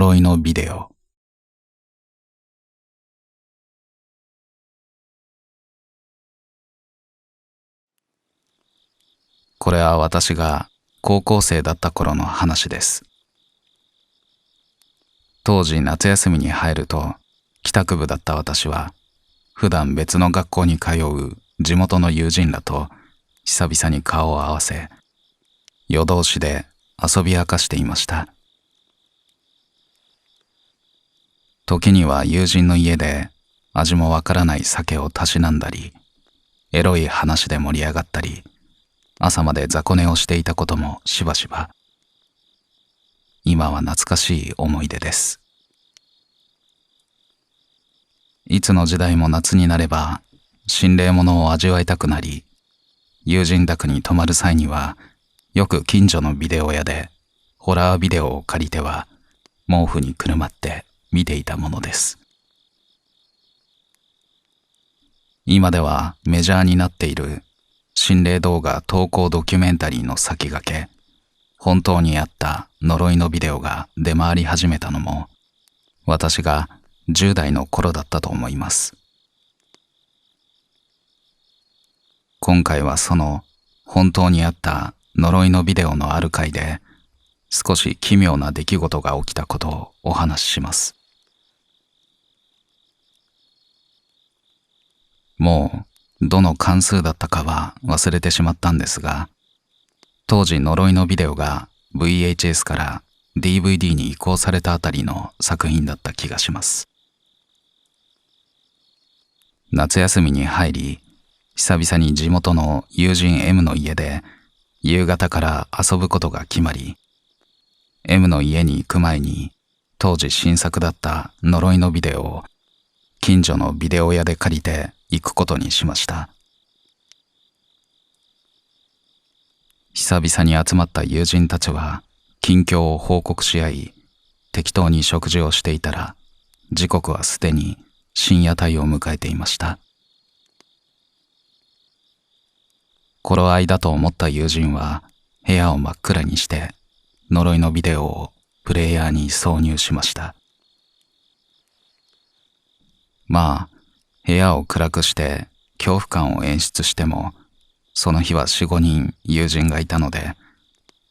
呪いのビデオ。これは私が高校生だった頃の話です。当時夏休みに入ると帰宅部だった私は普段別の学校に通う地元の友人らと久々に顔を合わせ、夜通しで遊び明かしていました。時には友人の家で味もわからない酒をたしなんだり、エロい話で盛り上がったり、朝まで雑魚寝をしていたこともしばしば。今は懐かしい思い出です。いつの時代も夏になれば心霊ものを味わいたくなり、友人宅に泊まる際にはよく近所のビデオ屋でホラービデオを借りては毛布にくるまって見ていたものです。今ではメジャーになっている心霊動画投稿ドキュメンタリーの先駆け、本当にあった呪いのビデオが出回り始めたのも私が10代の頃だったと思います。今回はその本当にあった呪いのビデオのある回で少し奇妙な出来事が起きたことをお話しします。もうどの関数だったかは忘れてしまったんですが、当時呪いのビデオが VHS から DVD に移行されたあたりの作品だった気がします。夏休みに入り、久々に地元の友人 M の家で夕方から遊ぶことが決まり、M の家に行く前に当時新作だった呪いのビデオを近所のビデオ屋で借りて行くことにしました。久々に集まった友人たちは近況を報告し合い、適当に食事をしていたら時刻はすでに深夜帯を迎えていました。頃合いだと思った友人は部屋を真っ暗にして呪いのビデオをプレイヤーに挿入しました。まあ部屋を暗くして恐怖感を演出しても、その日は 4,5 人友人がいたので、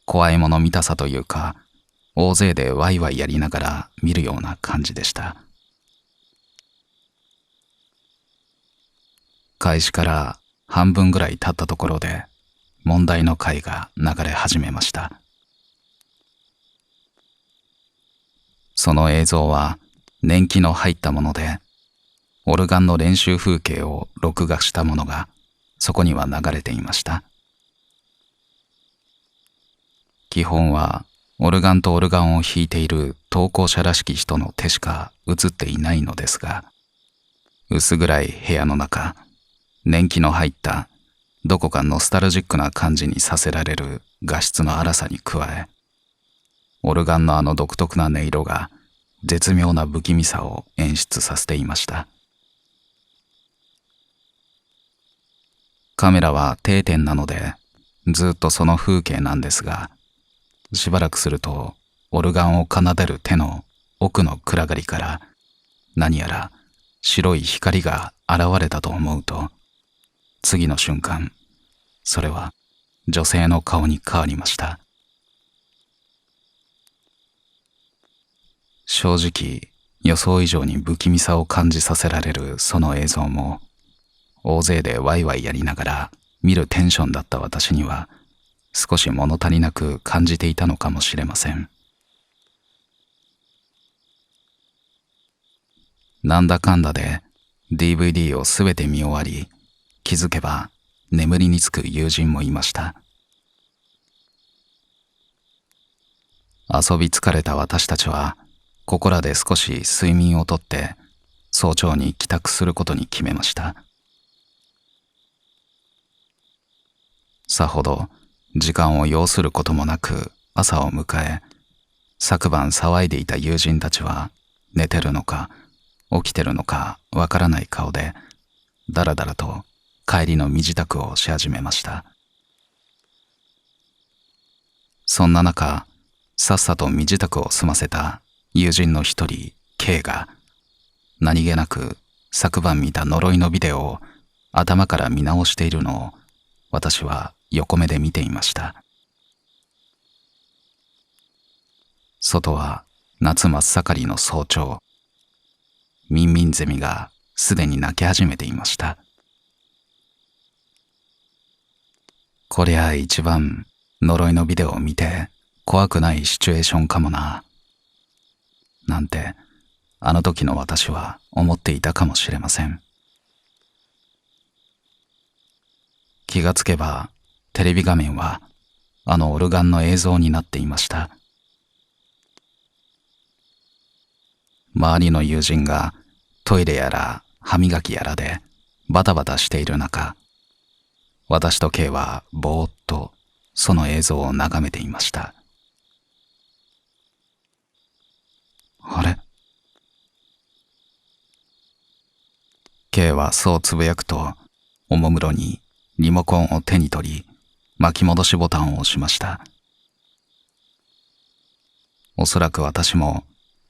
怖いもの見たさというか、大勢でワイワイやりながら見るような感じでした。開始から半分ぐらい経ったところで問題の回が流れ始めました。その映像は年季の入ったもので、オルガンの練習風景を録画したものがそこには流れていました。基本はオルガンとオルガンを弾いている投稿者らしき人の手しか映っていないのですが、薄暗い部屋の中、年季の入ったどこかノスタルジックな感じにさせられる画質の荒さに加え、オルガンのあの独特な音色が絶妙な不気味さを演出させていました。カメラは定点なのでずっとその風景なんですが、しばらくするとオルガンを奏でる手の奥の暗がりから何やら白い光が現れたと思うと、次の瞬間、それは女性の顔に変わりました。正直予想以上に不気味さを感じさせられるその映像も、大勢でワイワイやりながら見るテンションだった私には少し物足りなく感じていたのかもしれません。なんだかんだで DVD をすべて見終わり、気づけば眠りにつく友人もいました。遊び疲れた私たちはここらで少し睡眠をとって早朝に帰宅することに決めました。さほど時間を要することもなく朝を迎え、昨晩騒いでいた友人たちは寝てるのか起きてるのかわからない顔でだらだらと帰りの身支度をし始めました。そんな中、さっさと身支度を済ませた友人の一人 K が何気なく昨晩見た呪いのビデオを頭から見直しているのを私は横目で見ていました。外は夏真っ盛りの早朝。ミンミンゼミがすでに鳴き始めていました。こりゃ一番呪いのビデオを見て怖くないシチュエーションかもな。なんてあの時の私は思っていたかもしれません。気がつけばテレビ画面はあのオルガンの映像になっていました。周りの友人がトイレやら歯磨きやらでバタバタしている中、私と K はぼーっとその映像を眺めていました。あれ？ K はそうつぶやくと、おもむろにリモコンを手に取り、巻き戻しボタンを押しました。おそらく私も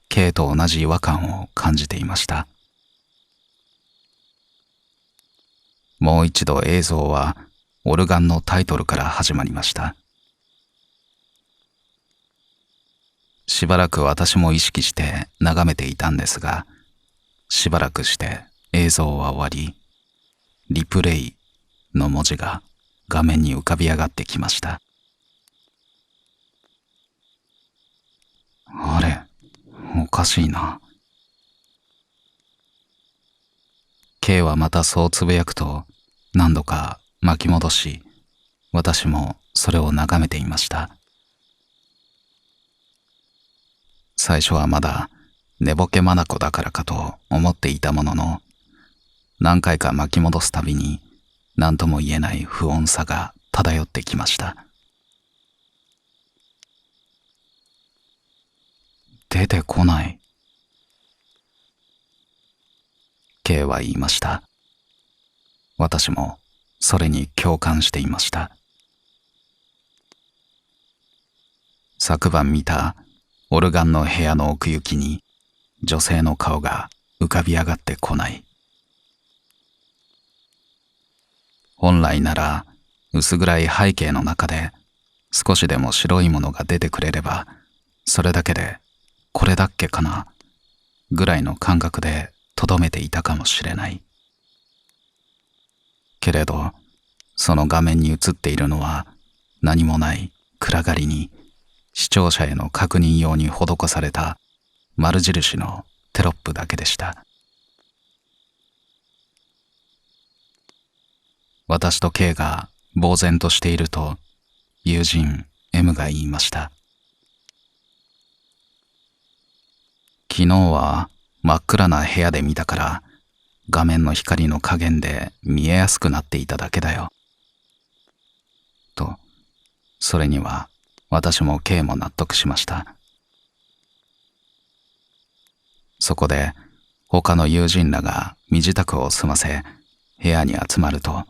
K と同じ違和感を感じていました。もう一度映像はオルガンのタイトルから始まりました。しばらく私も意識して眺めていたんですが、しばらくして映像は終わり、リプレイの文字が画面に浮かび上がってきました。あれ、おかしいな。K はまたそうつぶやくと何度か巻き戻し、私もそれを眺めていました。最初はまだ寝ぼけ眼だからかと思っていたものの、何回か巻き戻すたびに何とも言えない不穏さが漂ってきました。出てこない。K は言いました。私もそれに共感していました。昨晩見たオルガンの部屋の奥行きに女性の顔が浮かび上がってこない。本来なら薄暗い背景の中で少しでも白いものが出てくれれば、それだけでこれだっけかなぐらいの感覚でとどめていたかもしれない。けれどその画面に映っているのは何もない暗がりに視聴者への確認用に施された丸印のテロップだけでした。私と K が呆然としていると、友人 M が言いました。昨日は真っ暗な部屋で見たから画面の光の加減で見えやすくなっていただけだよ。と、それには私も K も納得しました。そこで他の友人らが身支度を済ませ部屋に集まると、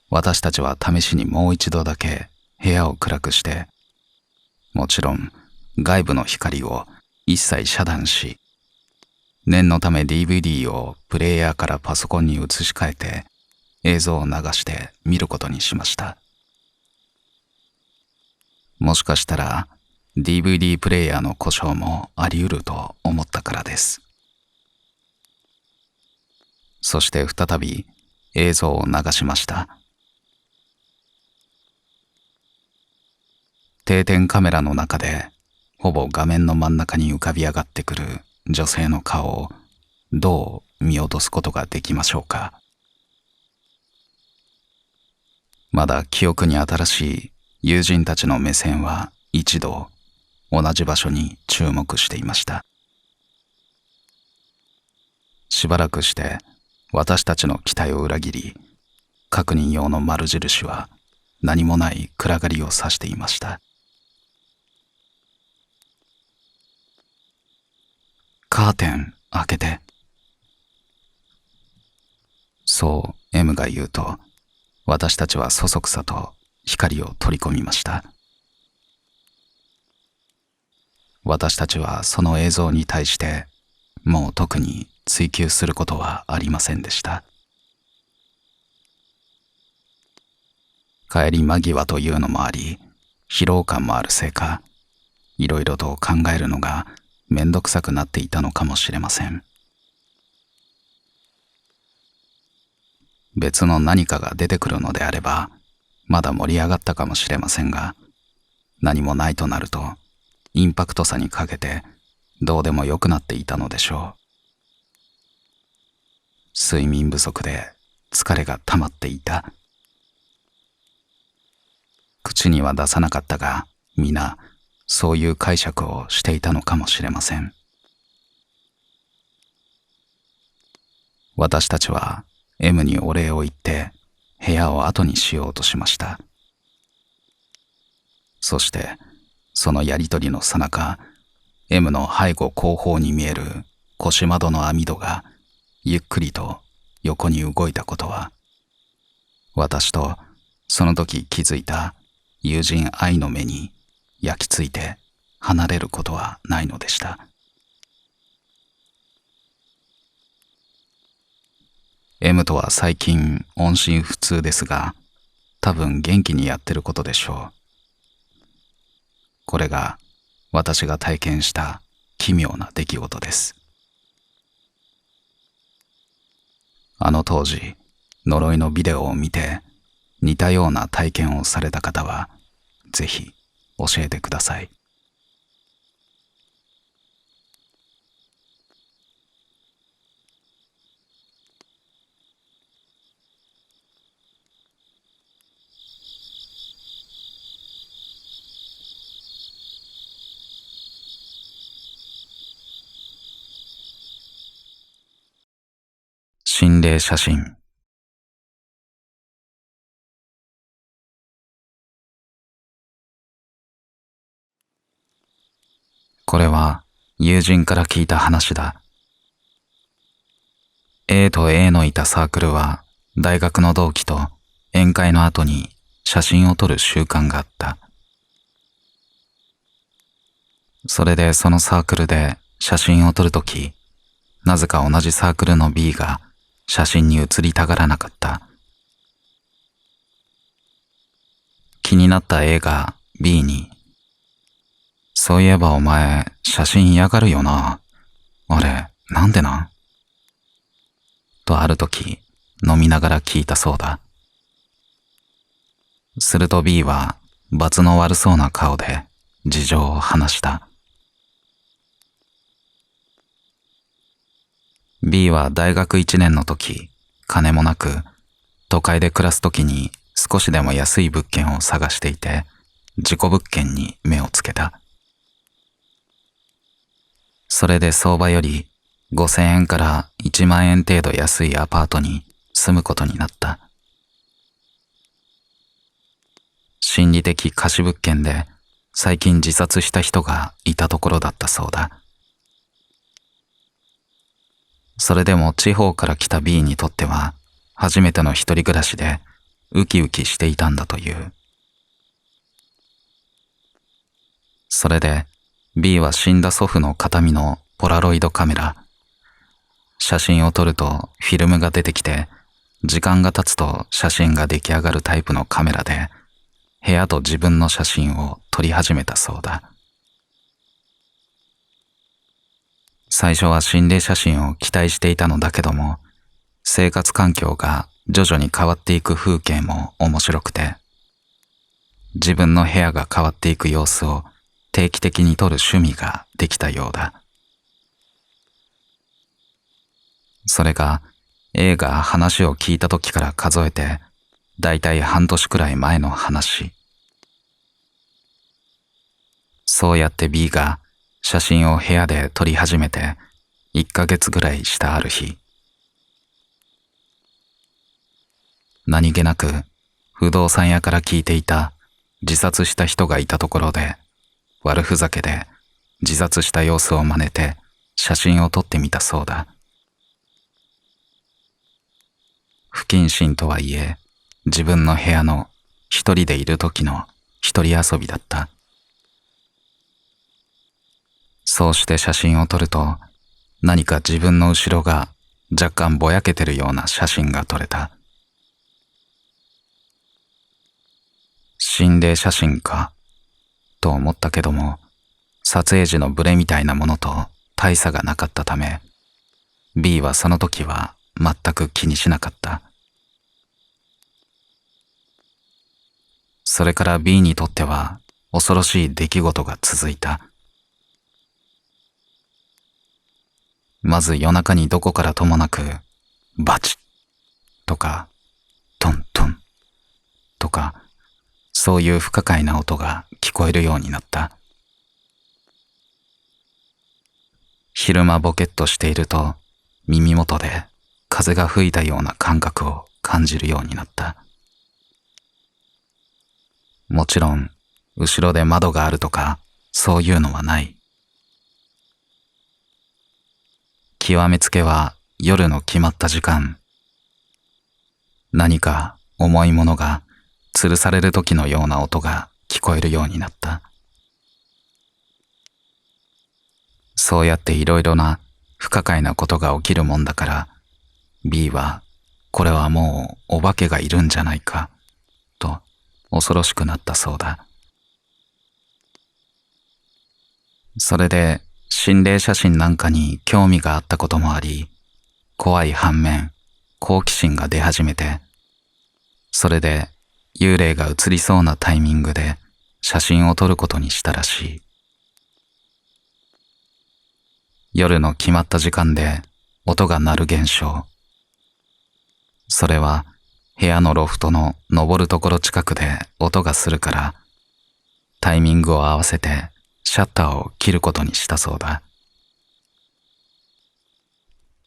私たちは試しにもう一度だけ部屋を暗くして、もちろん外部の光を一切遮断し、念のため DVD をプレイヤーからパソコンに移し替えて映像を流して見ることにしました。もしかしたら DVD プレイヤーの故障もあり得ると思ったからです。そして再び映像を流しました。定点カメラの中でほぼ画面の真ん中に浮かび上がってくる女性の顔をどう見落とすことができましょうか。まだ記憶に新しい友人たちの目線は一度同じ場所に注目していました。しばらくして私たちの期待を裏切り、確認用の丸印は何もない暗がりを指していました。カーテン開けて。そう M が言うと、私たちはそそくさと光を取り込みました。私たちはその映像に対してもう特に追求することはありませんでした。帰り間際というのもあり、疲労感もあるせいか、いろいろと考えるのがめんどくさくなっていたのかもしれません。別の何かが出てくるのであれば、まだ盛り上がったかもしれませんが、何もないとなると、インパクトさにかけてどうでもよくなっていたのでしょう。睡眠不足で疲れが溜まっていた。口には出さなかったが、皆そういう解釈をしていたのかもしれません。私たちは M にお礼を言って部屋を後にしようとしました。そしてそのやりとりの最中、M の背後後方に見える腰窓の網戸がゆっくりと横に動いたことは、私とその時気づいた友人 I の目に焼き付いて離れることはないのでした。M とは最近音信不通ですが、多分元気にやってることでしょう。これが私が体験した奇妙な出来事です。あの当時、呪いのビデオを見て似たような体験をされた方は、ぜひ教えてください。心霊写真。これは友人から聞いた話だ。A と A のいたサークルは大学の同期と宴会の後に写真を撮る習慣があった。それでそのサークルで写真を撮るとき、なぜか同じサークルの B が写真に写りたがらなかった。気になった A が B に、そういえばお前写真嫌がるよな。あれ、なんでなん？とあるとき飲みながら聞いたそうだ。すると B は罰の悪そうな顔で事情を話した。B は大学1年の時、金もなく、都会で暮らす時に少しでも安い物件を探していて、事故物件に目をつけた。それで相場より5000円から1万円程度安いアパートに住むことになった。心理的貸し物件で最近自殺した人がいたところだったそうだ。それでも地方から来た B にとっては初めての一人暮らしでウキウキしていたんだという。それで B は死んだ祖父の形見のポラロイドカメラ、写真を撮るとフィルムが出てきて、時間が経つと写真が出来上がるタイプのカメラで部屋と自分の写真を撮り始めたそうだ。最初は心霊写真を期待していたのだけども、生活環境が徐々に変わっていく風景も面白くて、自分の部屋が変わっていく様子を定期的に撮る趣味ができたようだ。それがAが話を聞いた時から数えて、だいたい半年くらい前の話。そうやって B が写真を部屋で撮り始めて1ヶ月ぐらいしたある日、何気なく不動産屋から聞いていた自殺した人がいたところで、悪ふざけで自殺した様子を真似て写真を撮ってみたそうだ。不謹慎とはいえ、自分の部屋の一人でいる時の一人遊びだった。そうして写真を撮ると、何か自分の後ろが若干ぼやけてるような写真が撮れた。心霊写真かと思ったけども、撮影時のブレみたいなものと大差がなかったため、B はその時は全く気にしなかった。それから B にとっては恐ろしい出来事が続いた。まず夜中にどこからともなく、バチッとか、トントンとか、そういう不可解な音が聞こえるようになった。昼間ボケっとしていると、耳元で風が吹いたような感覚を感じるようになった。もちろん、後ろで窓があるとか、そういうのはない。極めつけは夜の決まった時間、何か重いものが吊るされる時のような音が聞こえるようになった。そうやっていろいろな不可解なことが起きるもんだから、B はこれはもうお化けがいるんじゃないかと恐ろしくなったそうだ。それで心霊写真なんかに興味があったこともあり、怖い反面好奇心が出始めて、それで幽霊が映りそうなタイミングで写真を撮ることにしたらしい。夜の決まった時間で音が鳴る現象。それは部屋のロフトの登るところ近くで音がするから、タイミングを合わせてシャッターを切ることにしたそうだ。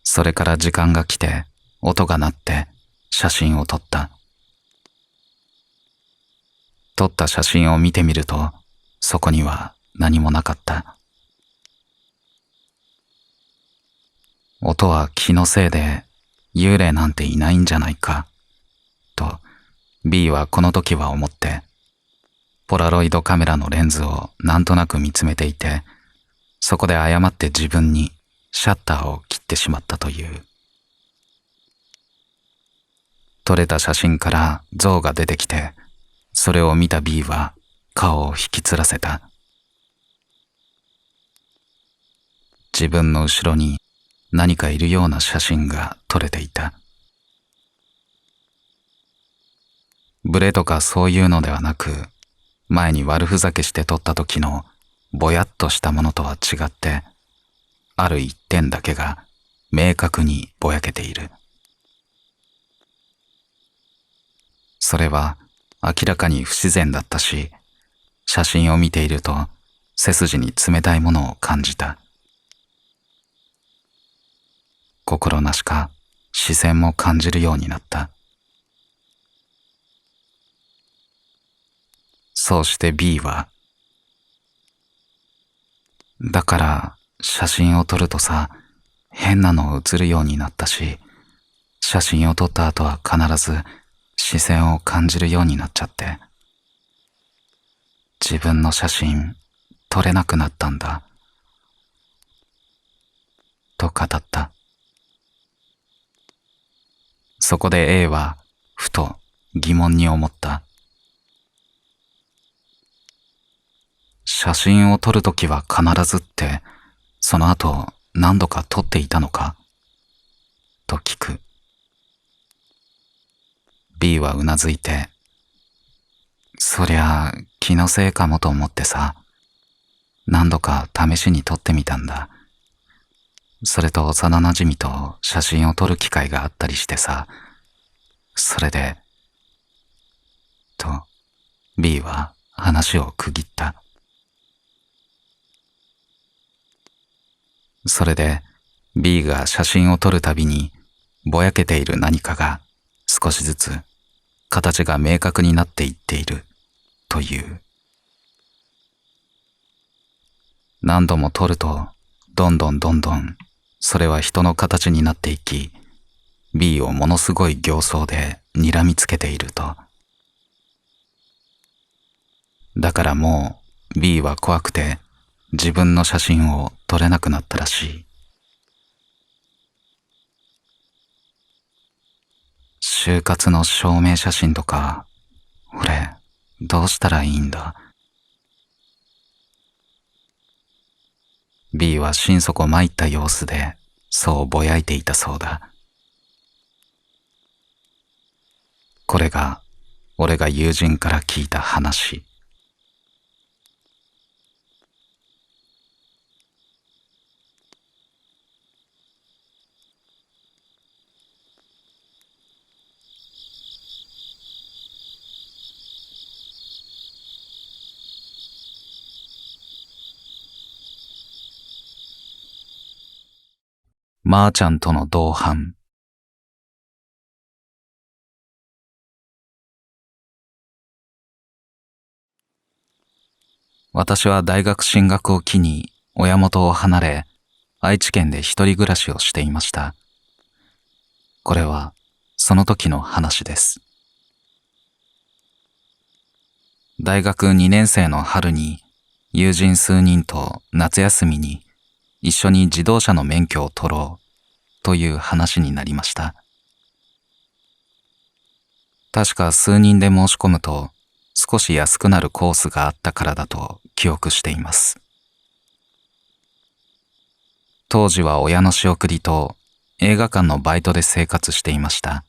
それから時間が来て音が鳴って写真を撮った。撮った写真を見てみると、そこには何もなかった。音は気のせいで幽霊なんていないんじゃないかと B はこの時は思って、ポラロイドカメラのレンズをなんとなく見つめていて、そこで誤って自分にシャッターを切ってしまったという。撮れた写真から像が出てきて、それを見た B は顔を引きつらせた。自分の後ろに何かいるような写真が撮れていた。ブレとかそういうのではなく、前に悪ふざけして撮った時のぼやっとしたものとは違って、ある一点だけが明確にぼやけている。それは明らかに不自然だったし、写真を見ていると背筋に冷たいものを感じた。心なしか視線も感じるようになった。そうして B は、だから写真を撮るとさ、変なの写るようになったし、写真を撮った後は必ず視線を感じるようになっちゃって、自分の写真撮れなくなったんだ、と語った。そこで A はふと疑問に思った。写真を撮るときは必ずって、その後何度か撮っていたのかと聞く。B はうなずいて、そりゃ気のせいかもと思ってさ、何度か試しに撮ってみたんだ。それと幼馴染と写真を撮る機会があったりしてさ、それで、と B は話を区切った。それで B が写真を撮るたびにぼやけている何かが少しずつ形が明確になっていっているという。何度も撮るとどんどんそれは人の形になっていき、 B をものすごい形相で睨みつけていると。だからもう B は怖くて自分の写真を撮れなくなったらしい。就活の証明写真とか、俺、どうしたらいいんだ。B は心底参った様子で、そうぼやいていたそうだ。これが、俺が友人から聞いた話。まーちゃんとの同伴。私は大学進学を機に親元を離れ、愛知県で一人暮らしをしていました。これはその時の話です。大学2年生の春に友人数人と夏休みに一緒に自動車の免許を取ろうという話になりました。確か数人で申し込むと少し安くなるコースがあったからだと記憶しています。当時は親の仕送りと映画館のバイトで生活していました。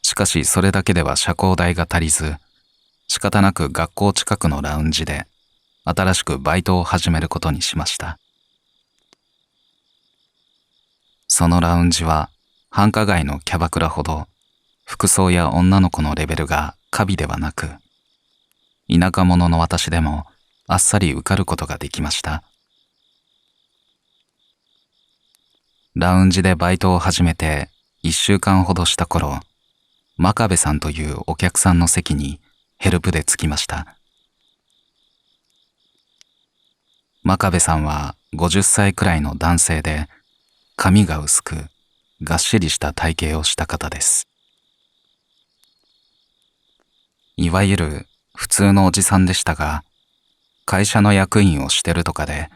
しかしそれだけでは社交代が足りず、仕方なく学校近くのラウンジで新しくバイトを始めることにしました。そのラウンジは繁華街のキャバクラほど服装や女の子のレベルが華美ではなく、田舎者の私でもあっさり受かることができました。ラウンジでバイトを始めて1週間ほどした頃、真壁さんというお客さんの席にヘルプで着きました。真壁さんは50歳くらいの男性で、髪が薄くがっしりした体型をした方です。いわゆる普通のおじさんでしたが、会社の役員をしてるとかで、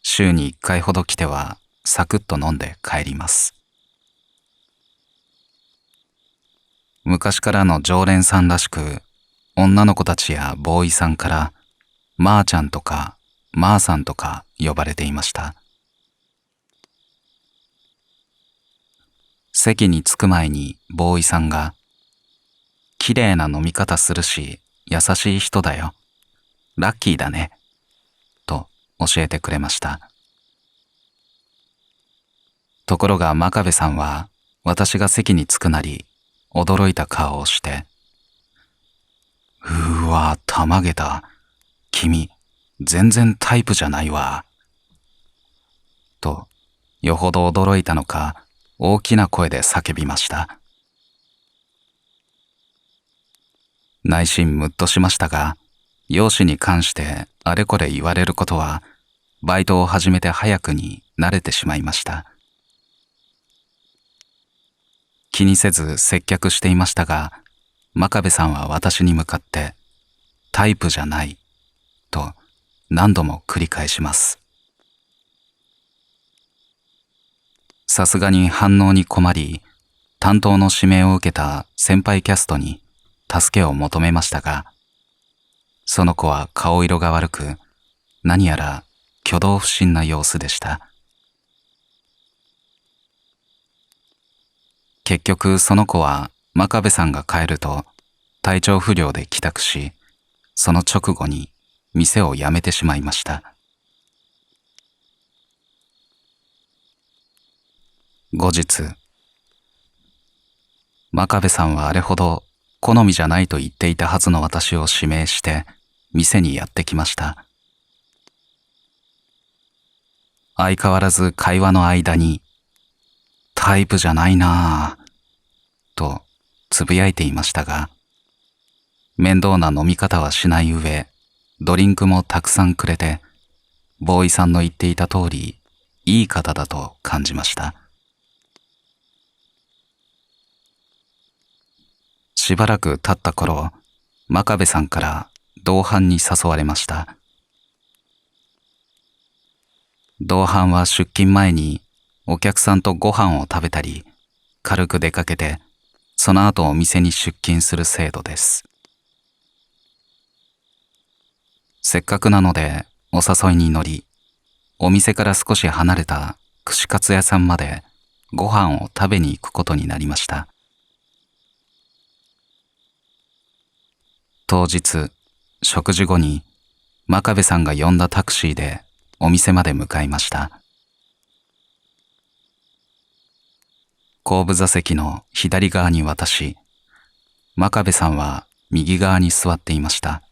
週に1回ほど来てはサクッと飲んで帰ります。昔からの常連さんらしく、女の子たちやボーイさんからまーちゃんとかまーさんとか呼ばれていました。席に着く前にボーイさんが、綺麗な飲み方するし優しい人だよ、ラッキーだね、と教えてくれました。ところが真壁さんは私が席に着くなり驚いた顔をして、うーわ、たまげた。君、全然タイプじゃないわ。と、よほど驚いたのか、大きな声で叫びました。内心ムッとしましたが、容姿に関してあれこれ言われることは、バイトを始めて早くに慣れてしまいました。気にせず接客していましたが、真壁さんは私に向かって、タイプじゃない、と何度も繰り返します。さすがに反応に困り、担当の指名を受けた先輩キャストに助けを求めましたが、その子は顔色が悪く、何やら挙動不審な様子でした。結局その子は真壁さんが帰ると体調不良で帰宅し、その直後に店を辞めてしまいました。後日、真壁さんはあれほど好みじゃないと言っていたはずの私を指名して店にやってきました。相変わらず会話の間に、タイプじゃないなぁ、とつぶやいていましたが、面倒な飲み方はしない上、ドリンクもたくさんくれて、ボーイさんの言っていた通り、いい方だと感じました。しばらく経った頃、真壁さんから同伴に誘われました。同伴は出勤前にお客さんとご飯を食べたり、軽く出かけて、その後お店に出勤する制度です。せっかくなのでお誘いに乗り、お店から少し離れた串カツ屋さんまでご飯を食べに行くことになりました。当日、食事後に真壁さんが呼んだタクシーでお店まで向かいました。後部座席の左側に私、真壁さんは右側に座っていました。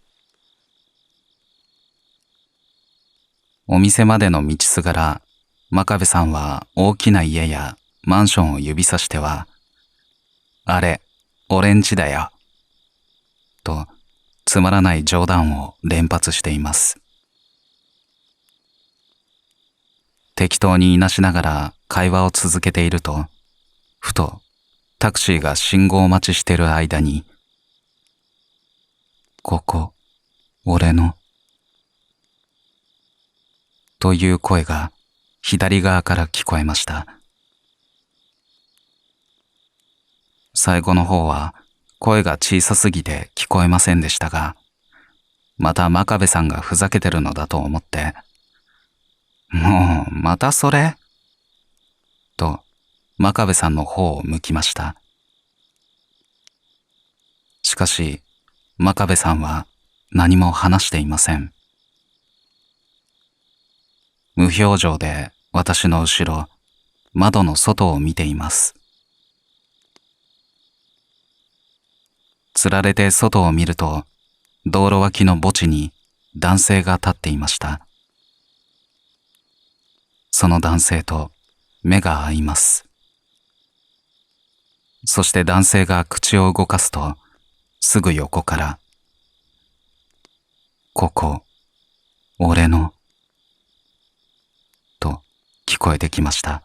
お店までの道すがら、真壁さんは大きな家やマンションを指さしては、あれ、俺んちだよ、とつまらない冗談を連発しています。適当に言いなしながら会話を続けていると、ふとタクシーが信号待ちしてる間に、ここ、俺の、という声が左側から聞こえました。最後の方は声が小さすぎて聞こえませんでしたが、また真壁さんがふざけてるのだと思って、もうまたそれと真壁さんの方を向きました。しかし真壁さんは何も話していません。無表情で私の後ろ、窓の外を見ています。つられて外を見ると、道路脇の墓地に男性が立っていました。その男性と目が合います。そして男性が口を動かすと、すぐ横から、ここ、俺の、と聞こえてきました。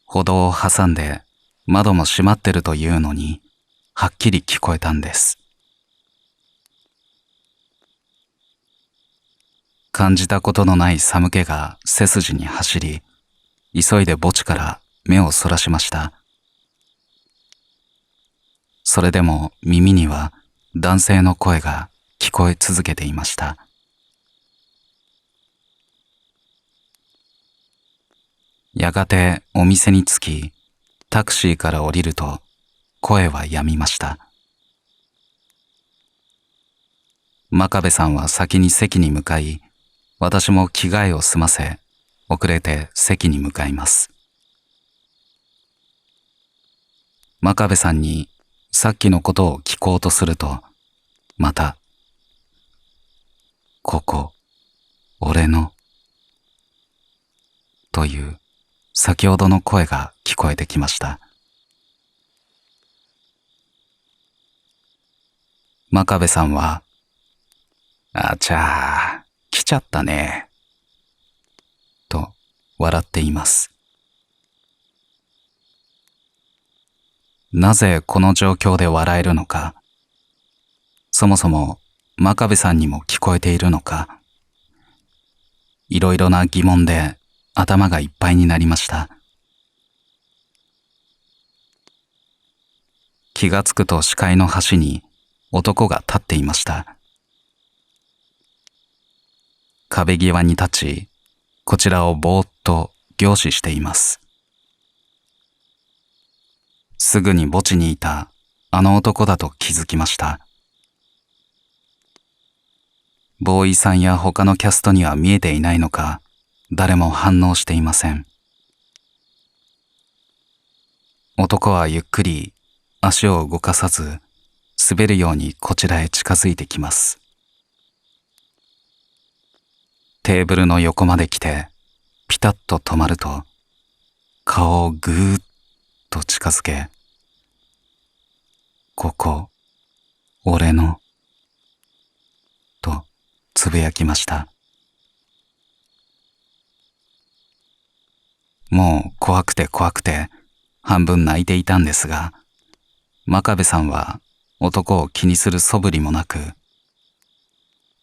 歩道を挟んで窓も閉まってるというのに、はっきり聞こえたんです。感じたことのない寒気が背筋に走り、急いで墓地から目をそらしました。それでも耳には男性の声が聞こえ続けていました。やがてお店に着き、タクシーから降りると声は止みました。真壁さんは先に席に向かい、私も着替えを済ませ、遅れて席に向かいます。真壁さんにさっきのことを聞こうとすると、また、ここ、俺の、という先ほどの声が聞こえてきました。真壁さんは、あちゃー、来ちゃったね、と笑っています。なぜこの状況で笑えるのか、そもそも真壁さんにも聞こえているのか、いろいろな疑問で頭がいっぱいになりました。気がつくと視界の端に男が立っていました。壁際に立ち、こちらをぼーっと凝視しています。すぐに墓地にいたあの男だと気づきました。ボーイさんや他のキャストには見えていないのか、誰も反応していません。男はゆっくり足を動かさず、滑るようにこちらへ近づいてきます。テーブルの横まで来て、ピタッと止まると、顔をぐーっと近づけ、ここ、俺の、とつぶやきました。もう怖くて怖くて、半分泣いていたんですが、真壁さんは男を気にする素振りもなく、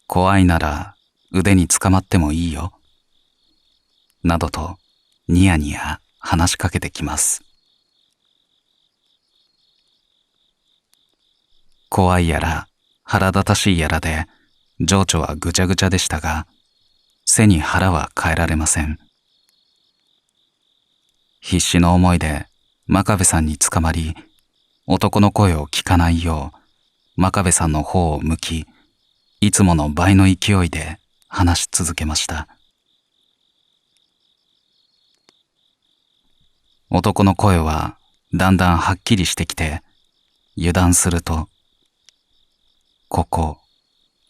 怖いなら腕につかまってもいいよ。などとニヤニヤ話しかけてきます。怖いやら腹立たしいやらで情緒はぐちゃぐちゃでしたが、背に腹は変えられません。必死の思いで真壁さんにつかまり、男の声を聞かないよう真壁さんの方を向き、いつもの倍の勢いで話し続けました。男の声はだんだんはっきりしてきて、油断すると、ここ、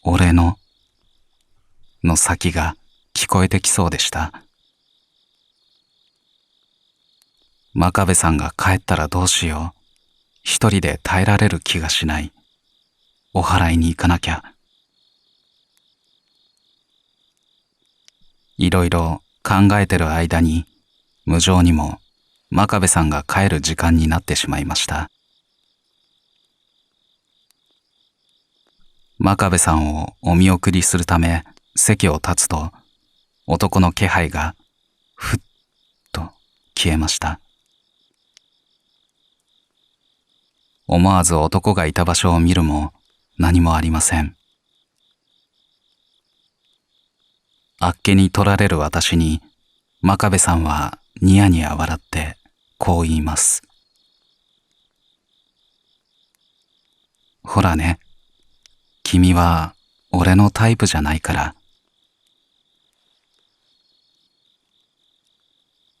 俺の、の先が聞こえてきそうでした。真壁さんが帰ったらどうしよう。一人で耐えられる気がしない。お祓いに行かなきゃ。いろいろ考えてる間に、無情にも真壁さんが帰る時間になってしまいました。真壁さんをお見送りするため席を立つと、男の気配がふっと消えました。思わず男がいた場所を見るも何もありません。あっけに取られる私に真壁さんはニヤニヤ笑ってこう言います。ほらね、君は俺のタイプじゃないから。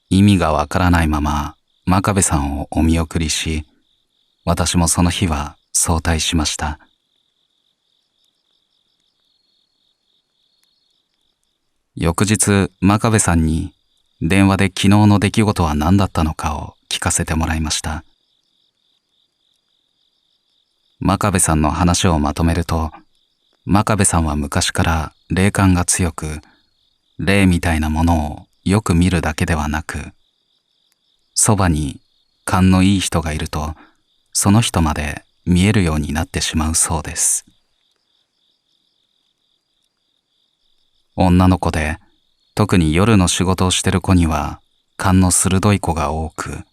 意味がわからないまま真壁さんをお見送りし、私もその日は早退しました。翌日、真壁さんに電話で昨日の出来事は何だったのかを聞かせてもらいました。真壁さんの話をまとめると、真壁さんは昔から霊感が強く、霊みたいなものをよく見るだけではなく、そばに勘のいい人がいると、その人まで見えるようになってしまうそうです。女の子で、特に夜の仕事をしてる子には勘の鋭い子が多く、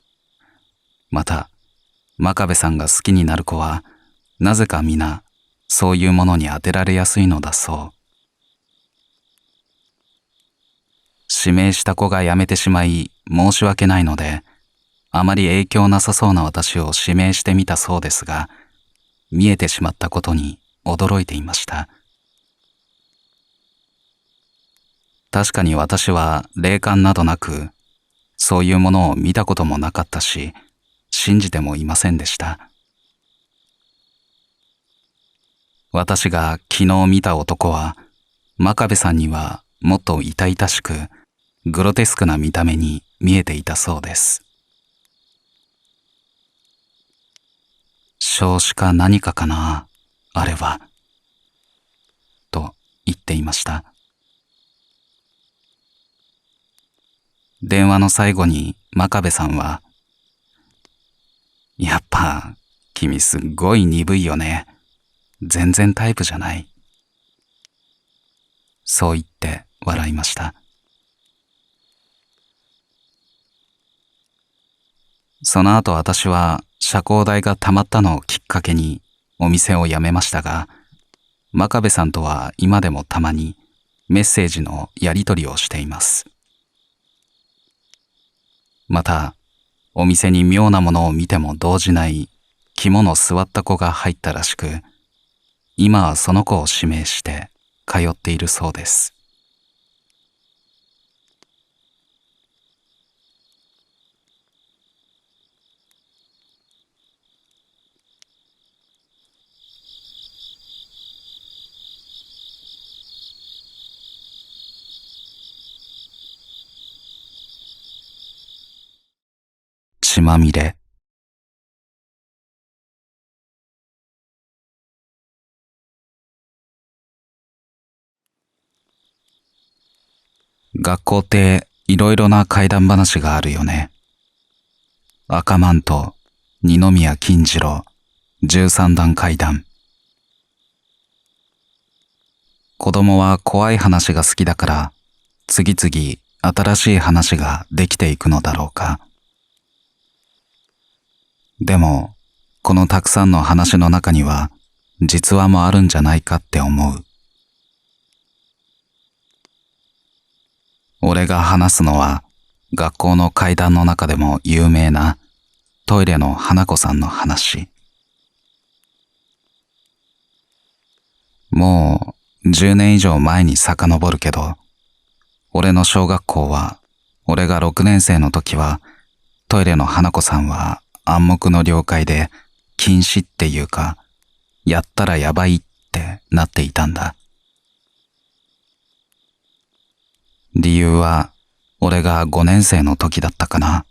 また真壁さんが好きになる子はなぜか皆そういうものに当てられやすいのだそう。指名した子が辞めてしまい申し訳ないので、あまり影響なさそうな私を指名してみたそうですが、見えてしまったことに驚いていました。確かに私は霊感などなく、そういうものを見たこともなかったし、信じてもいませんでした。私が昨日見た男は、真壁さんにはもっと痛々しく、グロテスクな見た目に見えていたそうです。少子か何かかな、あれは。と言っていました。電話の最後に真壁さんは、やっぱ君すっごい鈍いよね。全然タイプじゃない。そう言って笑いました。その後私は社交代がたまったのをきっかけにお店を辞めましたが、真壁さんとは今でもたまにメッセージのやり取りをしています。また、お店に妙なものを見ても動じない肝の据わった子が入ったらしく、今はその子を指名して通っているそうです。血まみれ。学校っていろいろな怪談話があるよね。赤マント、二宮金次郎、13段怪談。子供は怖い話が好きだから、次々新しい話ができていくのだろうか。でも、このたくさんの話の中には、実話もあるんじゃないかって思う。俺が話すのは、学校の怪談の中でも有名なトイレの花子さんの話。もう10年以上前に遡るけど、俺の小学校は、俺が6年生の時は、トイレの花子さんは暗黙の了解で禁止っていうか、やったらやばいってなっていたんだ。理由は、俺が5年生の時だったかな。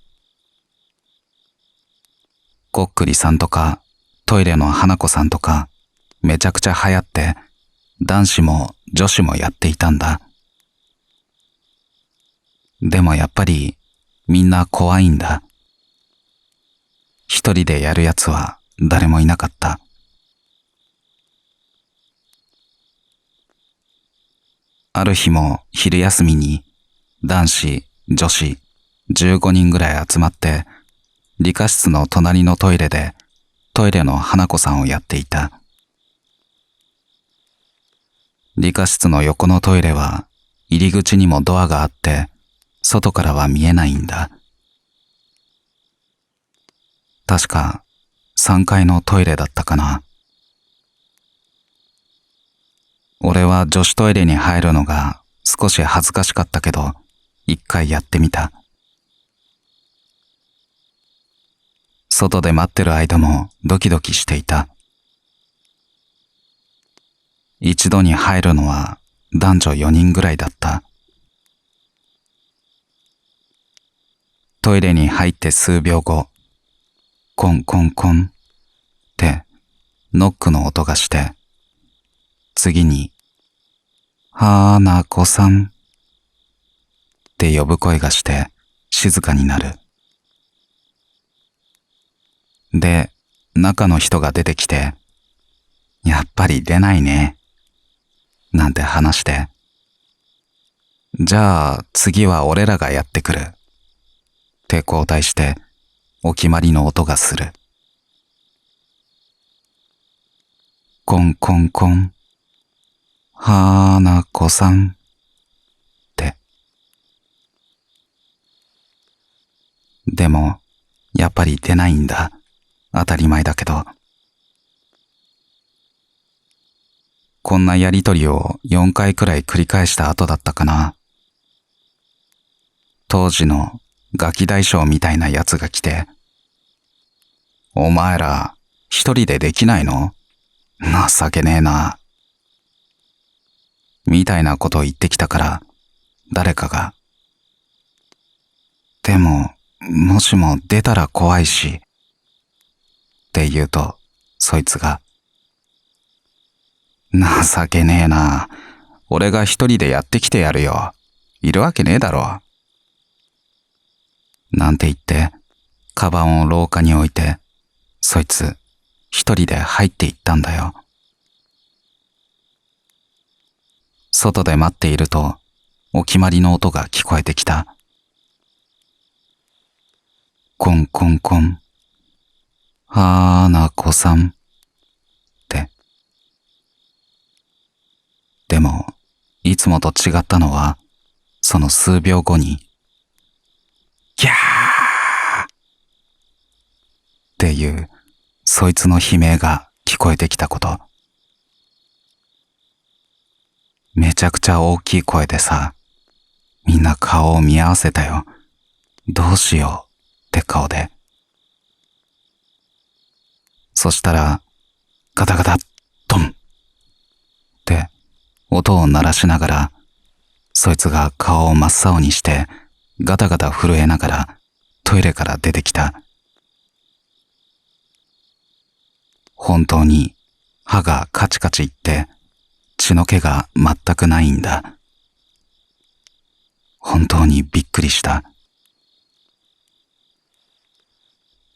こっくりさんとか、トイレの花子さんとか、めちゃくちゃ流行って、男子も女子もやっていたんだ。でもやっぱり、みんな怖いんだ。一人でやるやつは誰もいなかった。ある日も昼休みに男子、女子15人ぐらい集まって理科室の隣のトイレでトイレの花子さんをやっていた。理科室の横のトイレは入り口にもドアがあって外からは見えないんだ。確か3階のトイレだったかな。俺は女子トイレに入るのが少し恥ずかしかったけど、一回やってみた。外で待ってる間もドキドキしていた。一度に入るのは男女4人ぐらいだった。トイレに入って数秒後、コンコンコンってノックの音がして、次に、花子さんって呼ぶ声がして静かになる。で、中の人が出てきて、やっぱり出ないね、なんて話して、じゃあ次は俺らがやってくるって交代してお決まりの音がする。コンコンコン、花子さんって。でもやっぱり出ないんだ。当たり前だけど。こんなやりとりを4回くらい繰り返した後だったかな。当時のガキ大将みたいなやつが来て、お前ら一人でできないの？情けねえな。みたいなことを言ってきたから、誰かが。でも、もしも出たら怖いし、って言うと、そいつが、情けねえな。俺が一人でやってきてやるよ。いるわけねえだろ。なんて言って、カバンを廊下に置いて、そいつ、一人で入っていったんだよ。外で待っていると、お決まりの音が聞こえてきた。コンコンコン、花子さんって。でも、いつもと違ったのは、その数秒後に、ギャーっていう、そいつの悲鳴が聞こえてきたこと。めちゃくちゃ大きい声でさ、みんな顔を見合わせたよ。どうしようって顔で。そしたら、ガタガタ、ドンって音を鳴らしながら、そいつが顔を真っ青にして、ガタガタ震えながらトイレから出てきた。本当に歯がカチカチいって血の気が全くないんだ。本当にびっくりした。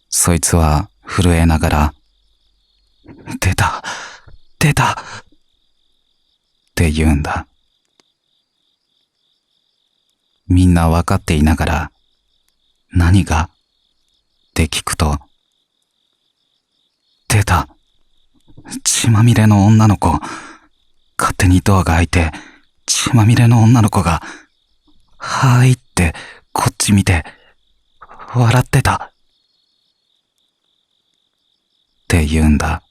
そいつは震えながら、出たて言うんだ。みんなわかっていながら、何がって聞くと、出た。血まみれの女の子。勝手にドアが開いて、血まみれの女の子が、はーいってこっち見て、笑ってた。って言うんだ。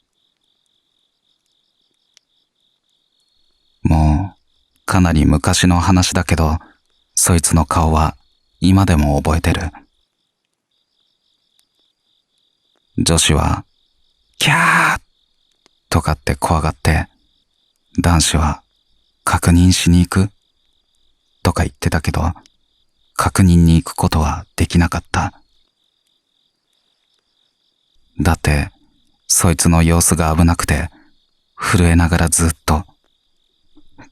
もう、かなり昔の話だけど、そいつの顔は今でも覚えてる。女子は、キャーとかって怖がって、男子は確認しに行くとか言ってたけど、確認に行くことはできなかった。だって、そいつの様子が危なくて、震えながらずっと、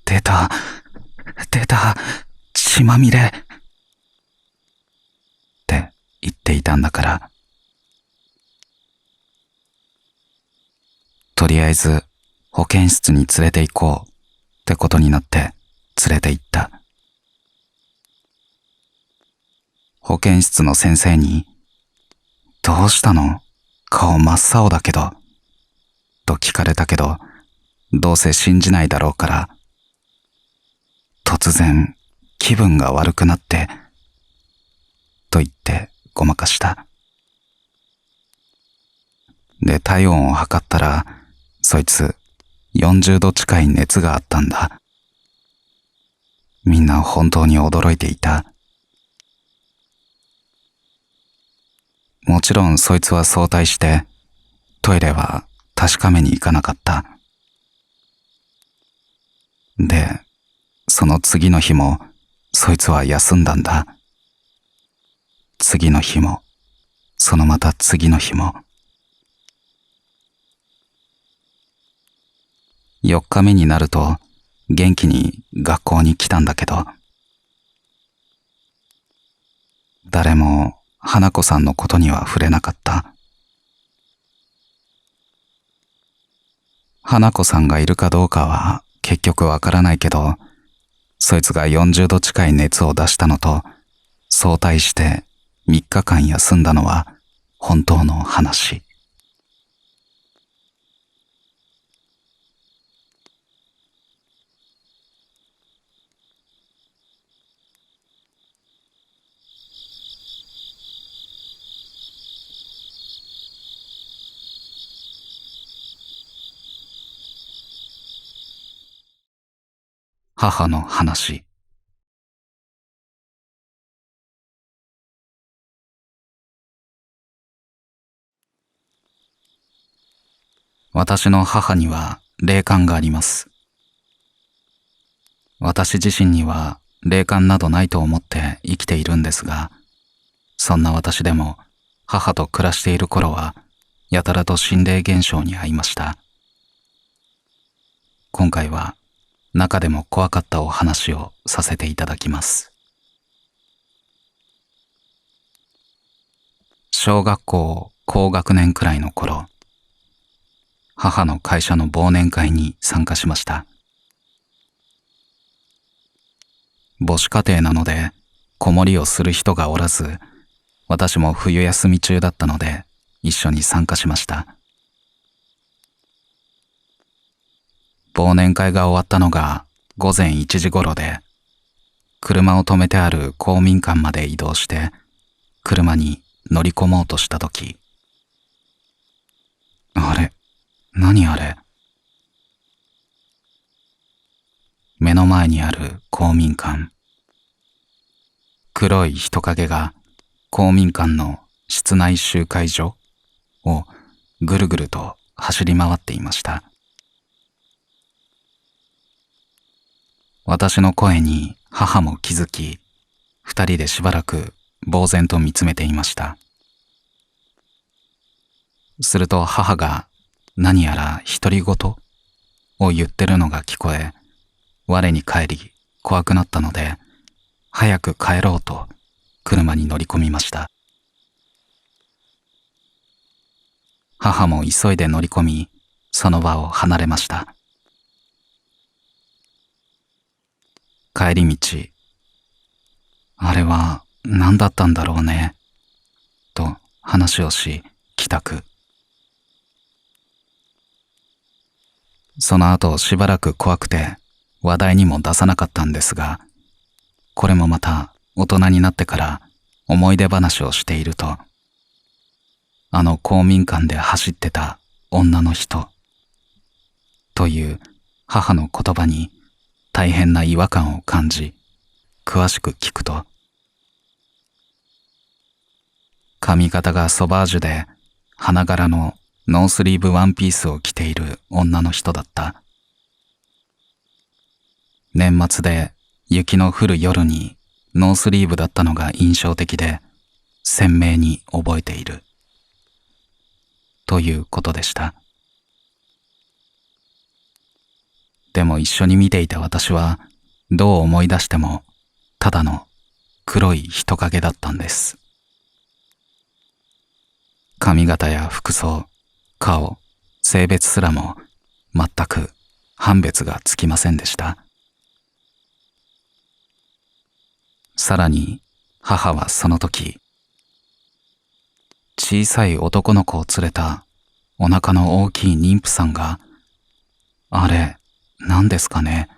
出た、血まみれって言っていたんだから。とりあえず保健室に連れて行こうってことになって連れて行った。保健室の先生に、どうしたの？顔真っ青だけど。と聞かれたけど、どうせ信じないだろうから、突然気分が悪くなって、と言ってごまかした。で、体温を測ったら、そいつ40度近い熱があったんだ。みんな本当に驚いていた。もちろんそいつは早退して、トイレは確かめに行かなかった。で、その次の日も、そいつは休んだんだ。次の日も、そのまた次の日も。4日目になると、元気に学校に来たんだけど、誰も花子さんのことには触れなかった。花子さんがいるかどうかは結局わからないけど、そいつが40度近い熱を出したのと、早退して3日間休んだのは本当の話。母の話。私の母には霊感があります。私自身には霊感などないと思って生きているんですが、そんな私でも母と暮らしている頃は、やたらと心霊現象に遭いました。今回は中でも怖かったお話をさせていただきます。小学校高学年くらいの頃、母の会社の忘年会に参加しました。母子家庭なので子守りをする人がおらず、私も冬休み中だったので一緒に参加しました。忘年会が終わったのが午前1時頃で、車を止めてある公民館まで移動して車に乗り込もうとしたとき、あれ、何あれ。目の前にある公民館。黒い人影が公民館の室内集会所をぐるぐると走り回っていました。私の声に母も気づき、二人でしばらく呆然と見つめていました。すると母が何やら独り言を言ってるのが聞こえ、我に返り怖くなったので、早く帰ろうと車に乗り込みました。母も急いで乗り込み、その場を離れました。帰り道、あれは何だったんだろうね、と話をし、帰宅。その後しばらく怖くて話題にも出さなかったんですが、これもまた大人になってから思い出話をしていると、あの公民館で走ってた女の人という母の言葉に大変な違和感を感じ、詳しく聞くと、髪型がソバージュで花柄のノースリーブワンピースを着ている女の人だった。年末で雪の降る夜にノースリーブだったのが印象的で鮮明に覚えているということでした。でも一緒に見ていた私はどう思い出してもただの黒い人影だったんです。髪型や服装、顔、性別すらも全く判別がつきませんでした。さらに母はその時、小さい男の子を連れたお腹の大きい妊婦さんが、あれ、何ですかね、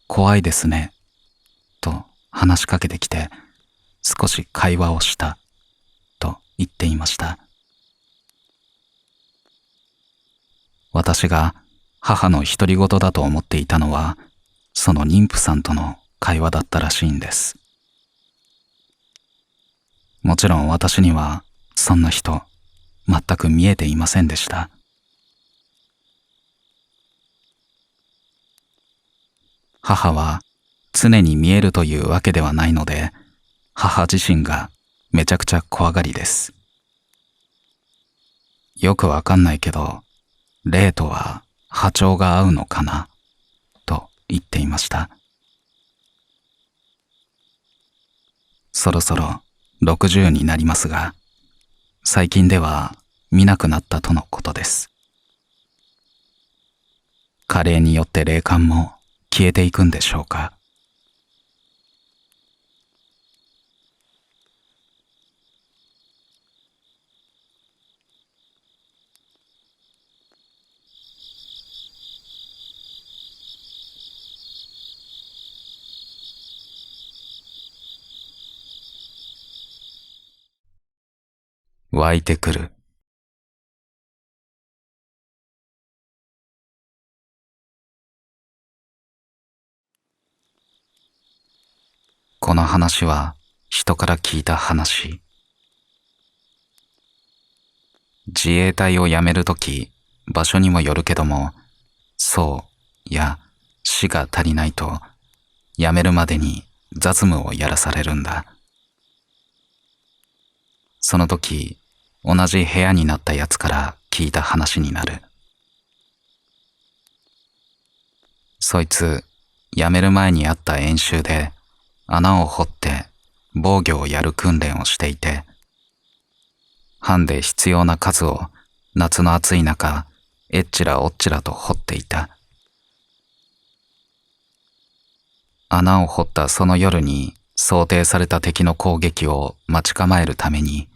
怖いですね、と話しかけてきて、少し会話をした、と言っていました。私が母の独り言だと思っていたのは、その妊婦さんとの会話だったらしいんです。もちろん私にはそんな人全く見えていませんでした。母は常に見えるというわけではないので、母自身がめちゃくちゃ怖がりです。よくわかんないけど、霊とは波長が合うのかなと言っていました。そろそろ60になりますが、最近では見なくなったとのことです。加齢によって霊感も消えていくんでしょうか。湧いてくる。この話は人から聞いた話。自衛隊を辞めるとき、場所にもよるけども、そうや死が足りないと、辞めるまでに雑務をやらされるんだ。その時、同じ部屋になったやつから聞いた話になる。そいつ、辞める前にあった演習で、穴を掘って防御をやる訓練をしていて、班で必要な数を夏の暑い中、えっちらおっちらと掘っていた。穴を掘ったその夜に想定された敵の攻撃を待ち構えるために、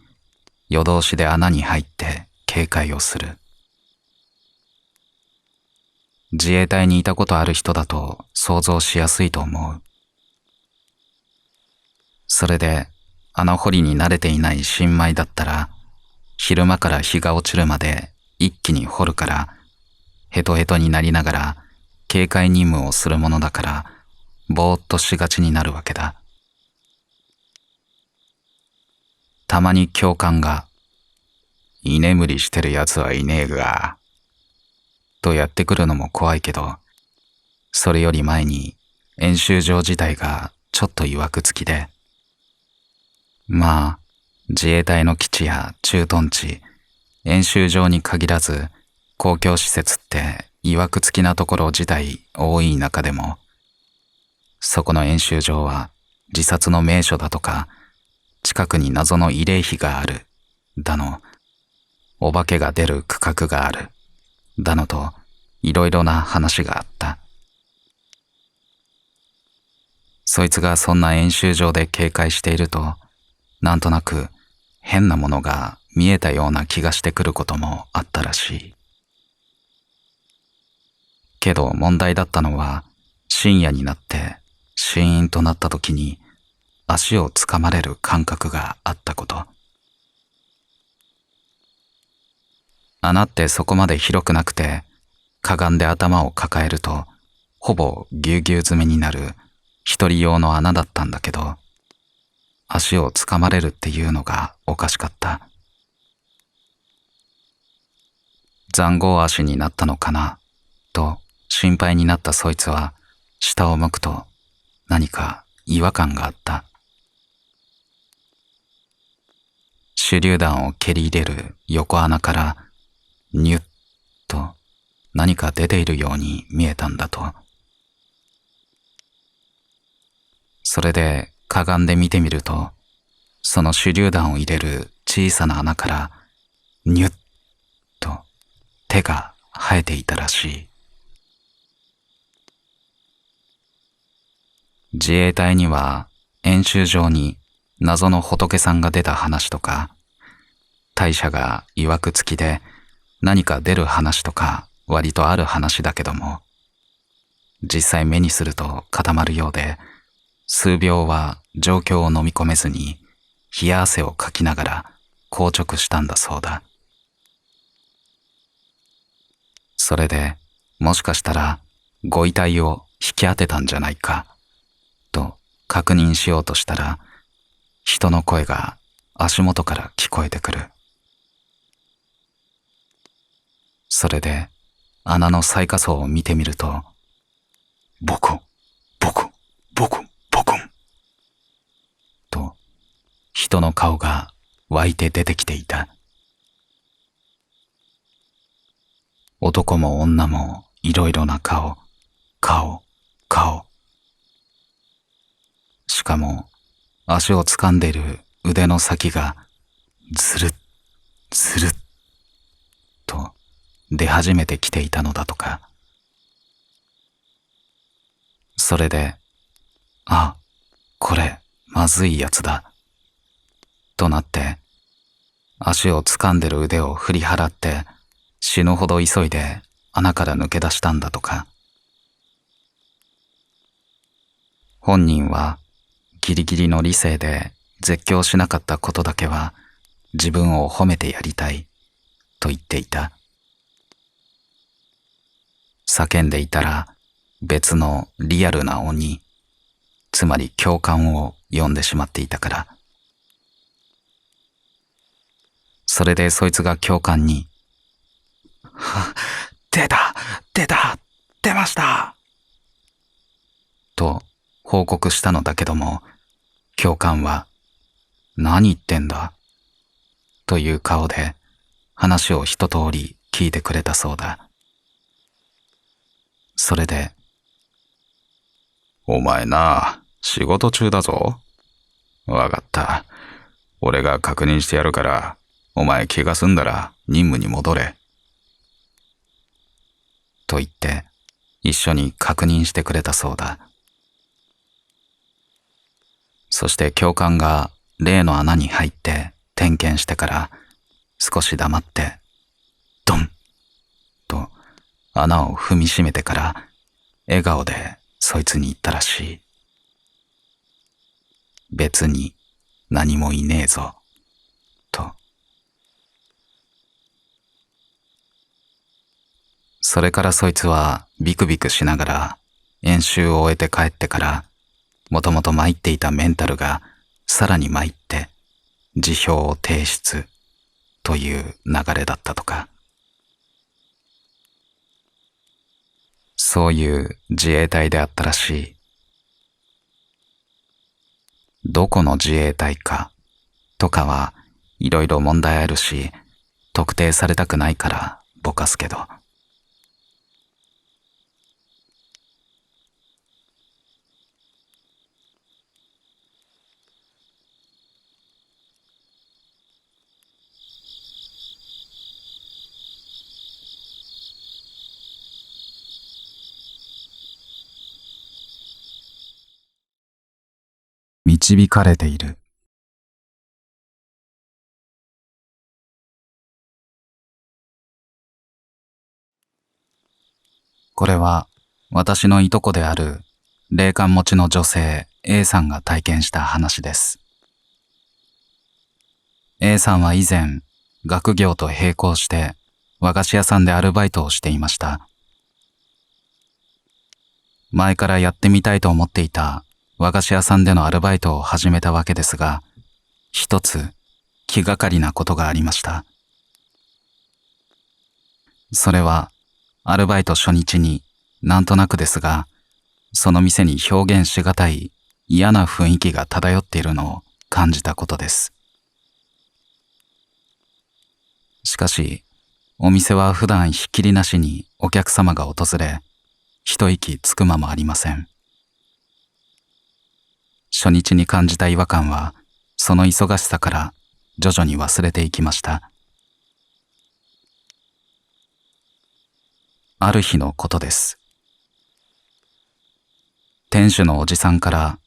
夜通しで穴に入って警戒をする。自衛隊にいたことある人だと想像しやすいと思う。それで穴掘りに慣れていない新米だったら、昼間から日が落ちるまで一気に掘るから、ヘトヘトになりながら警戒任務をするものだから、ぼーっとしがちになるわけだ。たまに教官が、居眠りしてるやつはいねえが、とやってくるのも怖いけど、それより前に演習場自体がちょっと曰くつきで、まあ、自衛隊の基地や駐屯地、演習場に限らず、公共施設って曰くつきなところ自体多い中でも、そこの演習場は自殺の名所だとか、近くに謎の慰霊碑がある、だの、お化けが出る区画がある、だのと、いろいろな話があった。そいつがそんな演習場で警戒していると、なんとなく変なものが見えたような気がしてくることもあったらしい。けど問題だったのは、深夜になってシーンとなった時に足をつかまれる感覚があったこと。穴ってそこまで広くなくて、かがんで頭を抱えると、ほぼぎゅうぎゅう詰めになる一人用の穴だったんだけど、足をつかまれるっていうのがおかしかった。塹壕足になったのかな、と心配になったそいつは、下を向くと何か違和感があった。手榴弾を蹴り入れる横穴からニュッと何か出ているように見えたんだと。それでかがんで見てみると、その手榴弾を入れる小さな穴からニュッと手が生えていたらしい。自衛隊には演習場に謎の仏さんが出た話とか、大社が曰く付きで何か出る話とか割とある話だけども、実際目にすると固まるようで、数秒は状況を飲み込めずに冷や汗をかきながら硬直したんだそうだ。それでもしかしたらご遺体を引き当てたんじゃないかと確認しようとしたら、人の声が足元から聞こえてくる。それで穴の最下層を見てみると、ボコボコボコボコンと人の顔が湧いて出てきていた。男も女もいろいろな顔。しかも足を掴んでいる腕の先がずるっずるっと出始めてきていたのだとか。それで、あ、これまずいやつだとなって、足を掴んでる腕を振り払って死ぬほど急いで穴から抜け出したんだとか。本人はギリギリの理性で絶叫しなかったことだけは自分を褒めてやりたいと言っていた。叫んでいたら別のリアルな鬼、つまり教官を呼んでしまっていたから。それでそいつが教官に、出た出ましたと報告したのだけども、教官は、何言ってんだという顔で話を一通り聞いてくれたそうだ。それで、お前な、仕事中だぞ。わかった。俺が確認してやるから、お前気が済んだら任務に戻れ。と言って、一緒に確認してくれたそうだ。そして教官が例の穴に入って点検してから少し黙ってドンと穴を踏みしめてから笑顔でそいつに言ったらしい。別に何もいねえぞと。それからそいつはビクビクしながら演習を終えて帰ってから、もともと参っていたメンタルがさらに参って辞表を提出という流れだったとか。そういう自衛隊であったらしい。どこの自衛隊かとかはいろいろ問題あるし、特定されたくないからぼかすけど。導かれている。これは私のいとこである霊感持ちの女性 A さんが体験した話です。A さんは以前、学業と並行して和菓子屋さんでアルバイトをしていました。前からやってみたいと思っていた和菓子屋さんでのアルバイトを始めたわけですが、一つ気がかりなことがありました。それはアルバイト初日になんとなくですが、その店に表現しがたい嫌な雰囲気が漂っているのを感じたことです。しかし、お店は普段ひっきりなしにお客様が訪れ、一息つく間もありません。初日に感じた違和感は、その忙しさから徐々に忘れていきました。ある日のことです。店主のおじさんから、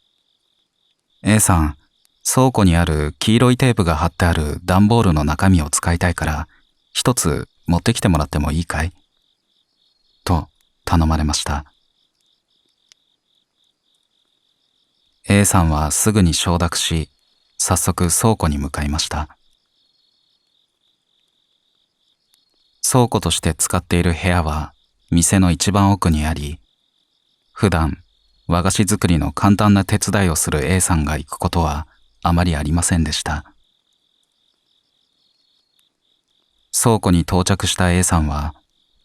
A さん、倉庫にある黄色いテープが貼ってある段ボールの中身を使いたいから、一つ持ってきてもらってもいいかい？と頼まれました。A さんはすぐに承諾し、早速倉庫に向かいました。倉庫として使っている部屋は店の一番奥にあり、普段和菓子作りの簡単な手伝いをする A さんが行くことはあまりありませんでした。倉庫に到着した A さんは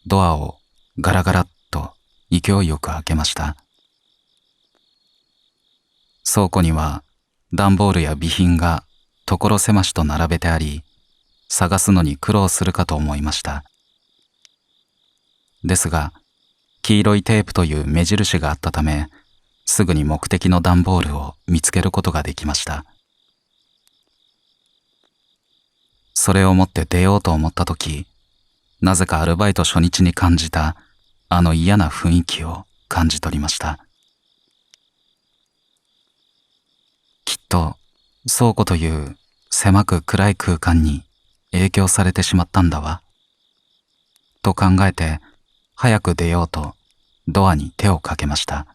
ドアをガラガラッと勢いよく開けました。倉庫には段ボールや備品が所狭しと並べてあり、探すのに苦労するかと思いました。ですが、黄色いテープという目印があったため、すぐに目的の段ボールを見つけることができました。それを持って出ようと思ったとき、なぜかアルバイト初日に感じたあの嫌な雰囲気を感じ取りました。きっと倉庫という狭く暗い空間に影響されてしまったんだわ。と考えて早く出ようとドアに手をかけました。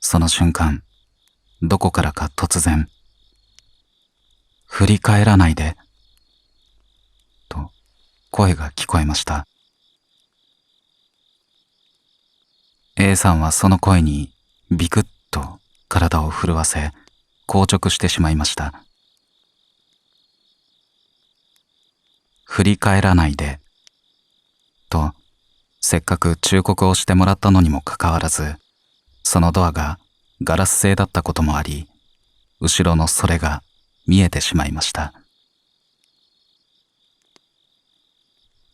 その瞬間、どこからか突然、振り返らないで、と声が聞こえました。A さんはその声にビクッと体を震わせ、硬直してしまいました。振り返らないで、とせっかく忠告をしてもらったのにもかかわらず、そのドアがガラス製だったこともあり、後ろのそれが見えてしまいました。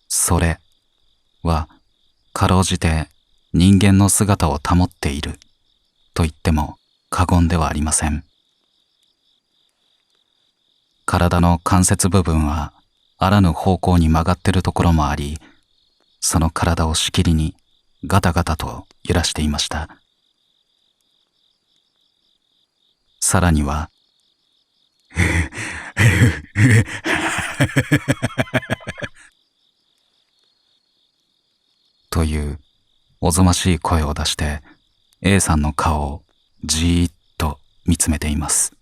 それはかろうじて人間の姿を保っていると言っても過言ではありません。体の関節部分はあらぬ方向に曲がっているところもあり、その体をしきりにガタガタと揺らしていました。さらにはというおぞましい声を出して A さんの顔をじーっと見つめています。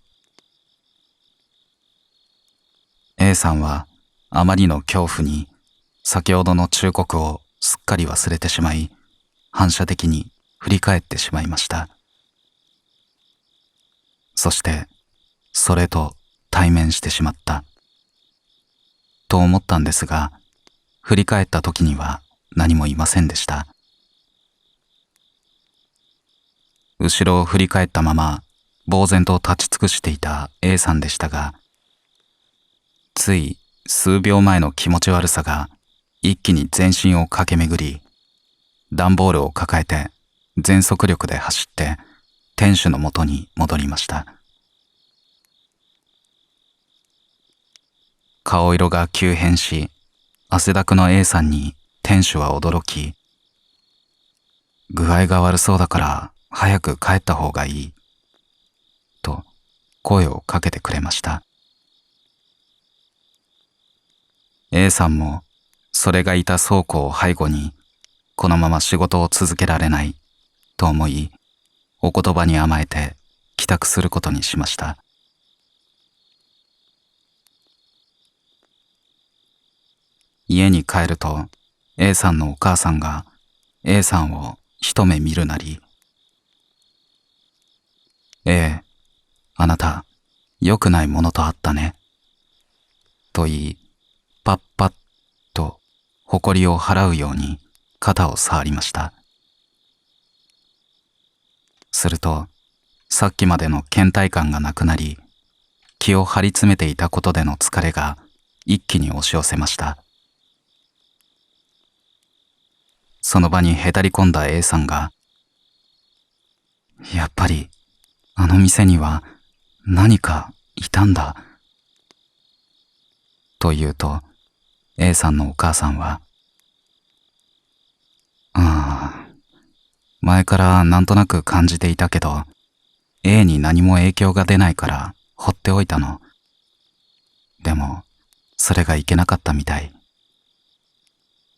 A さんはあまりの恐怖に先ほどの忠告をすっかり忘れてしまい、反射的に振り返ってしまいました。そしてそれと対面してしまったと思ったんですが、振り返った時には何もいませんでした。後ろを振り返ったまま呆然と立ち尽くしていた A さんでしたが、つい数秒前の気持ち悪さが一気に全身を駆け巡り、段ボールを抱えて全速力で走って店主のもとに戻りました。顔色が急変し、汗だくの A さんに店主は驚き、具合が悪そうだから早く帰った方がいい声をかけてくれました。A さんもそれがいた倉庫を背後にこのまま仕事を続けられないと思い、お言葉に甘えて帰宅することにしました。家に帰ると A さんのお母さんが A さんを一目見るなり、あなた良くないものとあったねと言い、パッパッと埃を払うように肩を触りました。するとさっきまでの倦怠感がなくなり、気を張り詰めていたことでの疲れが一気に押し寄せました。その場にへたり込んだ A さんが、やっぱりあの店には何かいたんだと言うと、 A さんのお母さんは、前からなんとなく感じていたけど A に何も影響が出ないから放っておいたの。でもそれがいけなかったみたい。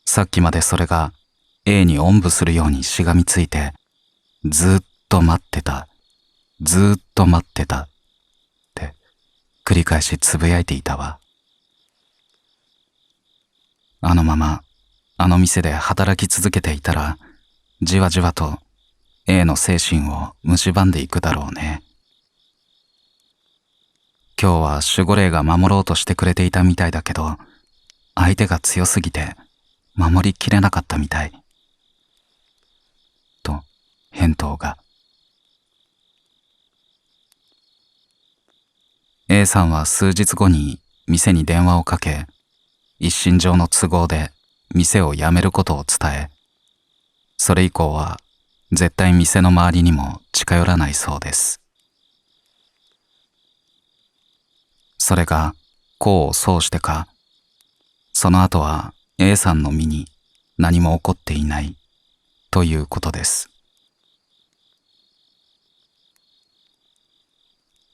さっきまでそれが A におんぶするようにしがみついて、ずっと待ってた、ずっと待ってたって繰り返しつぶやいていたわ。あのままあの店で働き続けていたら、じわじわと A の精神を蝕んでいくだろうね。今日は守護霊が守ろうとしてくれていたみたいだけど、相手が強すぎて守りきれなかったみたい。と返答が。A さんは数日後に店に電話をかけ、一身上の都合で店を辞めることを伝え、それ以降は絶対店の周りにも近寄らないそうです。それが功を奏してか、その後は A さんの身に何も起こっていないということです。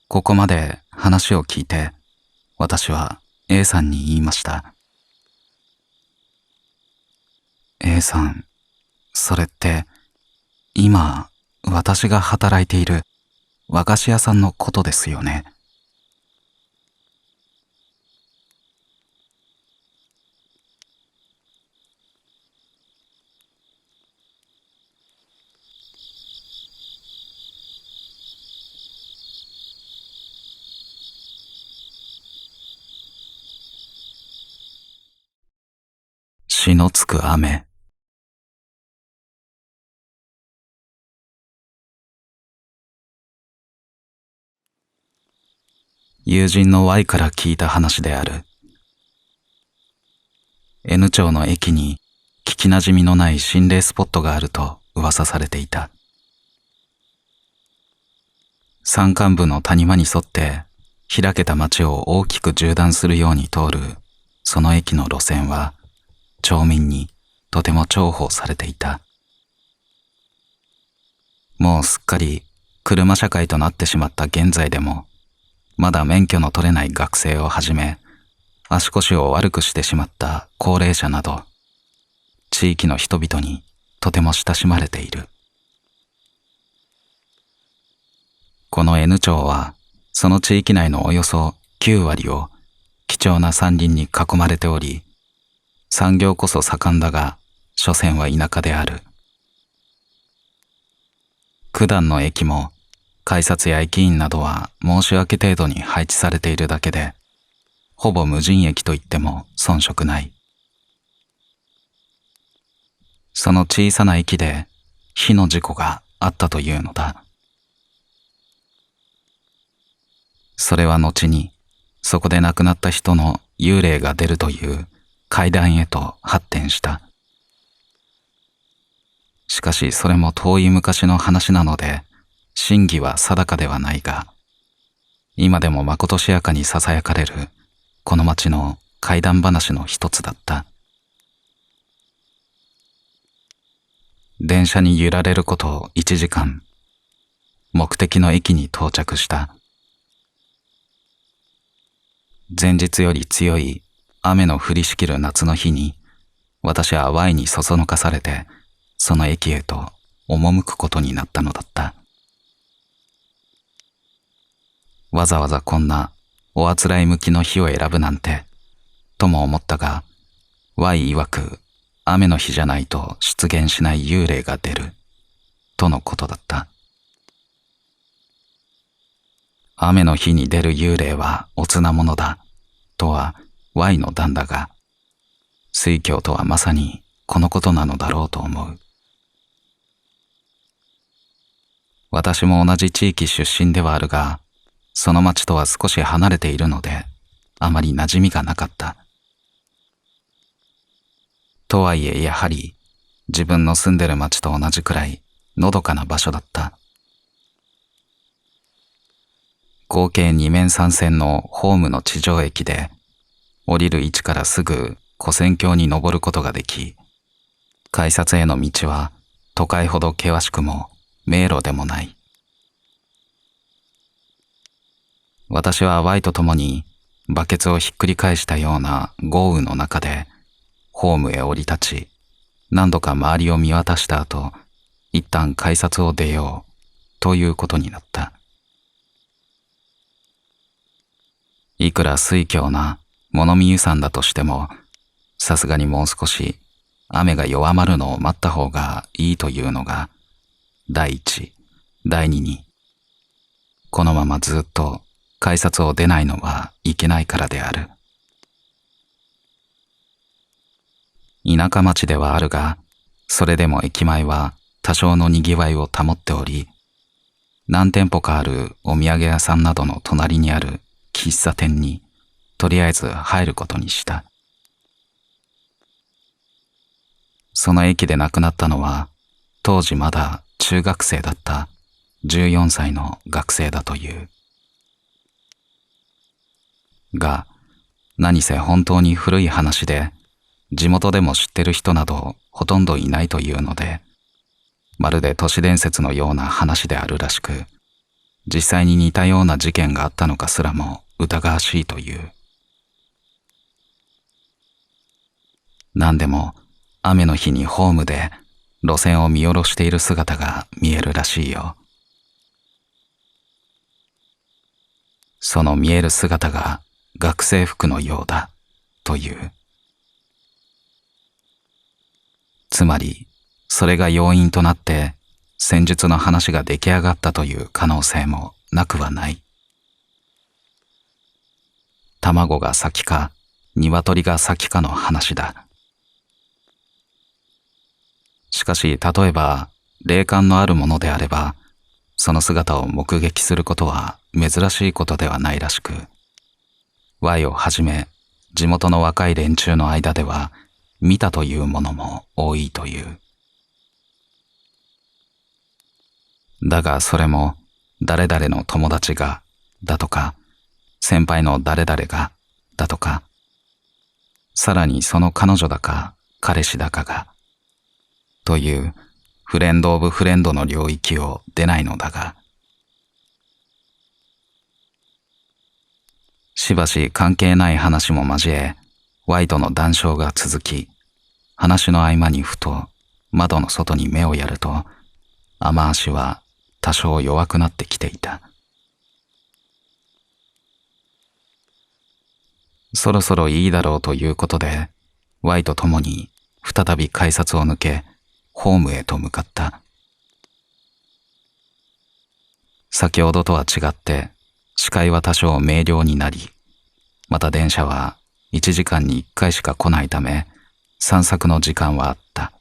ここまで話を聞いて、私は A さんに言いました。A さん、それって今私が働いている和菓子屋さんのことですよね。血のつく雨。友人の Y から聞いた話である。N 町の駅に聞きなじみのない心霊スポットがあると噂されていた。山間部の谷間に沿って開けた街を大きく縦断するように通るその駅の路線は町民にとても重宝されていた。もうすっかり車社会となってしまった現在でも、まだ免許の取れない学生をはじめ、足腰を悪くしてしまった高齢者など、地域の人々にとても親しまれている。この N 町は、その地域内のおよそ9割を貴重な山林に囲まれており、産業こそ盛んだが、所詮は田舎である。九段の駅も、改札や駅員などは申し訳程度に配置されているだけで、ほぼ無人駅と言っても遜色ない。その小さな駅で火の事故があったというのだ。それは後にそこで亡くなった人の幽霊が出るという怪談へと発展した。しかしそれも遠い昔の話なので真偽は定かではないが、今でもまことしやかに囁かれるこの町の怪談話の一つだった。電車に揺られること1時間、目的の駅に到着した。前日より強い雨の降りしきる夏の日に、私は Y にそそのかされて、その駅へと赴くことになったのだった。わざわざこんなおあつらい向きの日を選ぶなんて、とも思ったが、Y 曰く雨の日じゃないと出現しない幽霊が出る、とのことだった。雨の日に出る幽霊はおつなものだ、とは Y の段だが、水教とはまさにこのことなのだろうと思う。私も同じ地域出身ではあるが、その町とは少し離れているので、あまり馴染みがなかった。とはいえやはり、自分の住んでる町と同じくらい、のどかな場所だった。合計2面3線のホームの地上駅で、降りる位置からすぐ跨線橋に登ることができ、改札への道は都会ほど険しくも迷路でもない。私は Y と共にバケツをひっくり返したような豪雨の中でホームへ降り立ち、何度か周りを見渡した後、一旦改札を出ようということになった。いくら水教な物見湯山だとしても、さすがにもう少し雨が弱まるのを待った方がいいというのが、第一、第二に、このままずっと改札を出ないのはいけないからである。田舎町ではあるが、それでも駅前は多少の賑わいを保っており、何店舗かあるお土産屋さんなどの隣にある喫茶店にとりあえず入ることにした。その駅で亡くなったのは、当時まだ中学生だった14歳の学生だという。が、何せ本当に古い話で、地元でも知ってる人などほとんどいないというので、まるで都市伝説のような話であるらしく、実際に似たような事件があったのかすらも疑わしいという。何でも雨の日にホームで路線を見下ろしている姿が見えるらしいよ。その見える姿が学生服のようだという。つまりそれが要因となって戦術の話が出来上がったという可能性もなくはない。卵が先か鶏が先かの話だ。しかし例えば霊感のあるものであれば、その姿を目撃することは珍しいことではないらしく、Y をはじめ地元の若い連中の間では見たというものも多いという。だがそれも誰々の友達がだとか、先輩の誰々がだとか、さらにその彼女だか彼氏だかがというフレンドオブフレンドの領域を出ないのだが、しばし関係ない話も交え、Yとの談笑が続き、話の合間にふと窓の外に目をやると、雨足は多少弱くなってきていた。そろそろいいだろうということで、Y と共に再び改札を抜け、ホームへと向かった。先ほどとは違って視界は多少明瞭になり、また電車は1時間に1回しか来ないため散策の時間はあった。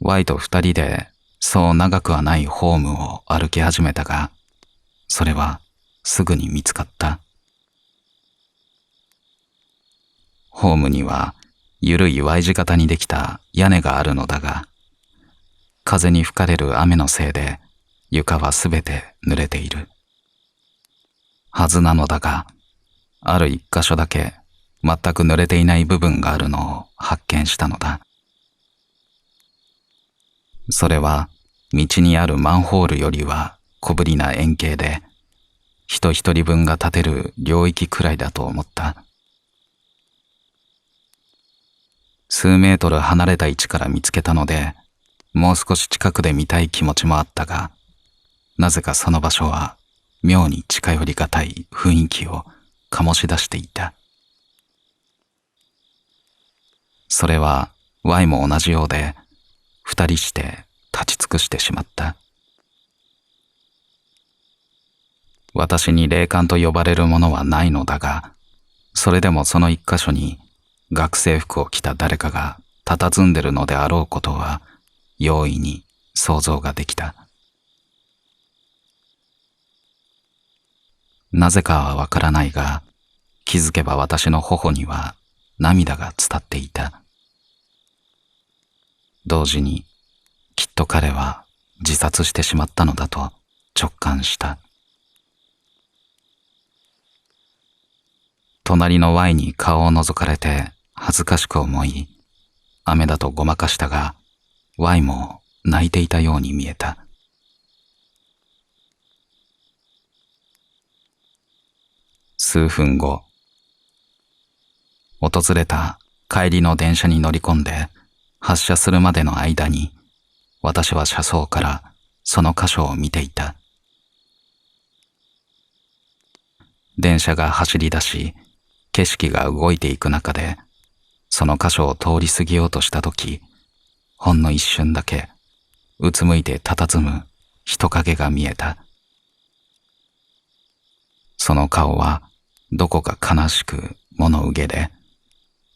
Y と2人でそう長くはないホームを歩き始めたが、それはすぐに見つかった。ホームにはゆるい Y 字型にできた屋根があるのだが、風に吹かれる雨のせいで床はすべて濡れているはずなのだが、ある一箇所だけ全く濡れていない部分があるのを発見したのだ。それは道にあるマンホールよりは小ぶりな円形で、人一人分が立てる領域くらいだと思った。数メートル離れた位置から見つけたので、もう少し近くで見たい気持ちもあったが、なぜかその場所は妙に近寄りがたい雰囲気を醸し出していた。それは Y も同じようで、二人して立ち尽くしてしまった。私に霊感と呼ばれるものはないのだが、それでもその一箇所に学生服を着た誰かが佇んでるのであろうことは容易に想像ができた。なぜかはわからないが、気づけば私の頬には涙が伝っていた。同時に、きっと彼は自殺してしまったのだと直感した。隣の Y に顔を覗かれて恥ずかしく思い、雨だとごまかしたが、Y も泣いていたように見えた。数分後、訪れた帰りの電車に乗り込んで発車するまでの間に、私は車窓からその箇所を見ていた。電車が走り出し、景色が動いていく中で、その箇所を通り過ぎようとしたとき、ほんの一瞬だけ、うつむいて佇む人影が見えた。その顔は、どこか悲しく物憂げで、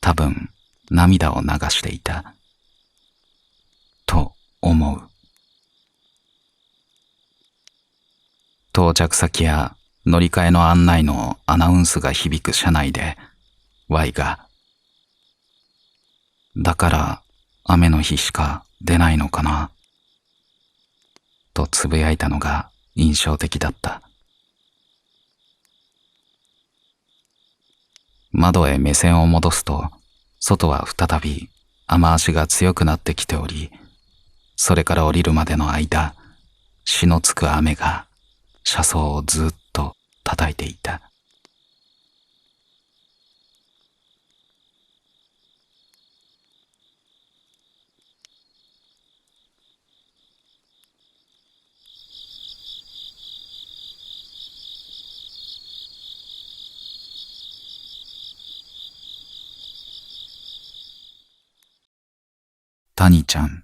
多分涙を流していた。と思う。到着先や乗り換えの案内のアナウンスが響く車内で、Y が、だから雨の日しか出ないのかな、とつぶやいたのが印象的だった。窓へ目線を戻すと、外は再び雨足が強くなってきており、それから降りるまでの間、しのつく雨が車窓をずっと叩いていた。タニちゃん。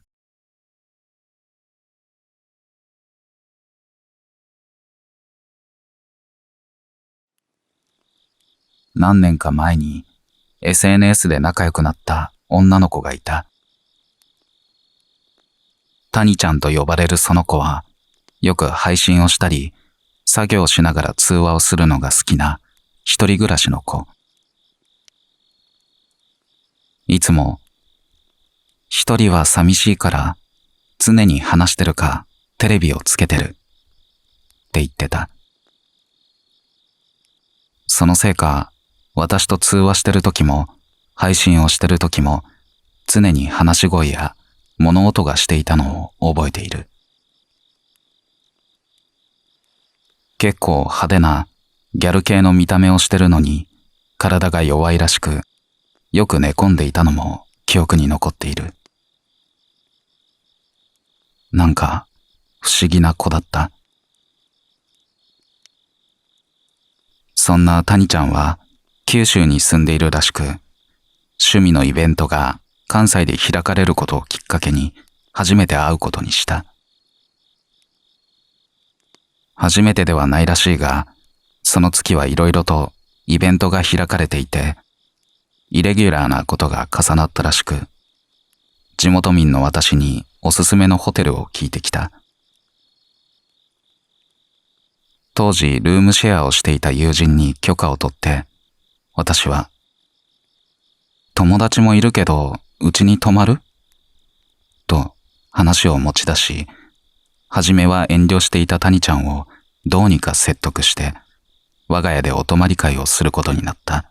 何年か前に SNS で仲良くなった女の子がいた。タニちゃんと呼ばれるその子は、よく配信をしたり、作業しながら通話をするのが好きな一人暮らしの子。いつも、一人は寂しいから常に話してるかテレビをつけてるって言ってた。そのせいか、私と通話してる時も配信をしてる時も常に話し声や物音がしていたのを覚えている。結構派手なギャル系の見た目をしてるのに体が弱いらしく、よく寝込んでいたのも記憶に残っている。なんか不思議な子だった。そんなタニちゃんは九州に住んでいるらしく、趣味のイベントが関西で開かれることをきっかけに初めて会うことにした。初めてではないらしいが、その月はいろいろとイベントが開かれていて、イレギュラーなことが重なったらしく、地元民の私におすすめのホテルを聞いてきた。当時ルームシェアをしていた友人に許可を取って、私は、友達もいるけど、うちに泊まる？と話を持ち出し、はじめは遠慮していたタニちゃんをどうにか説得して、我が家でお泊まり会をすることになった。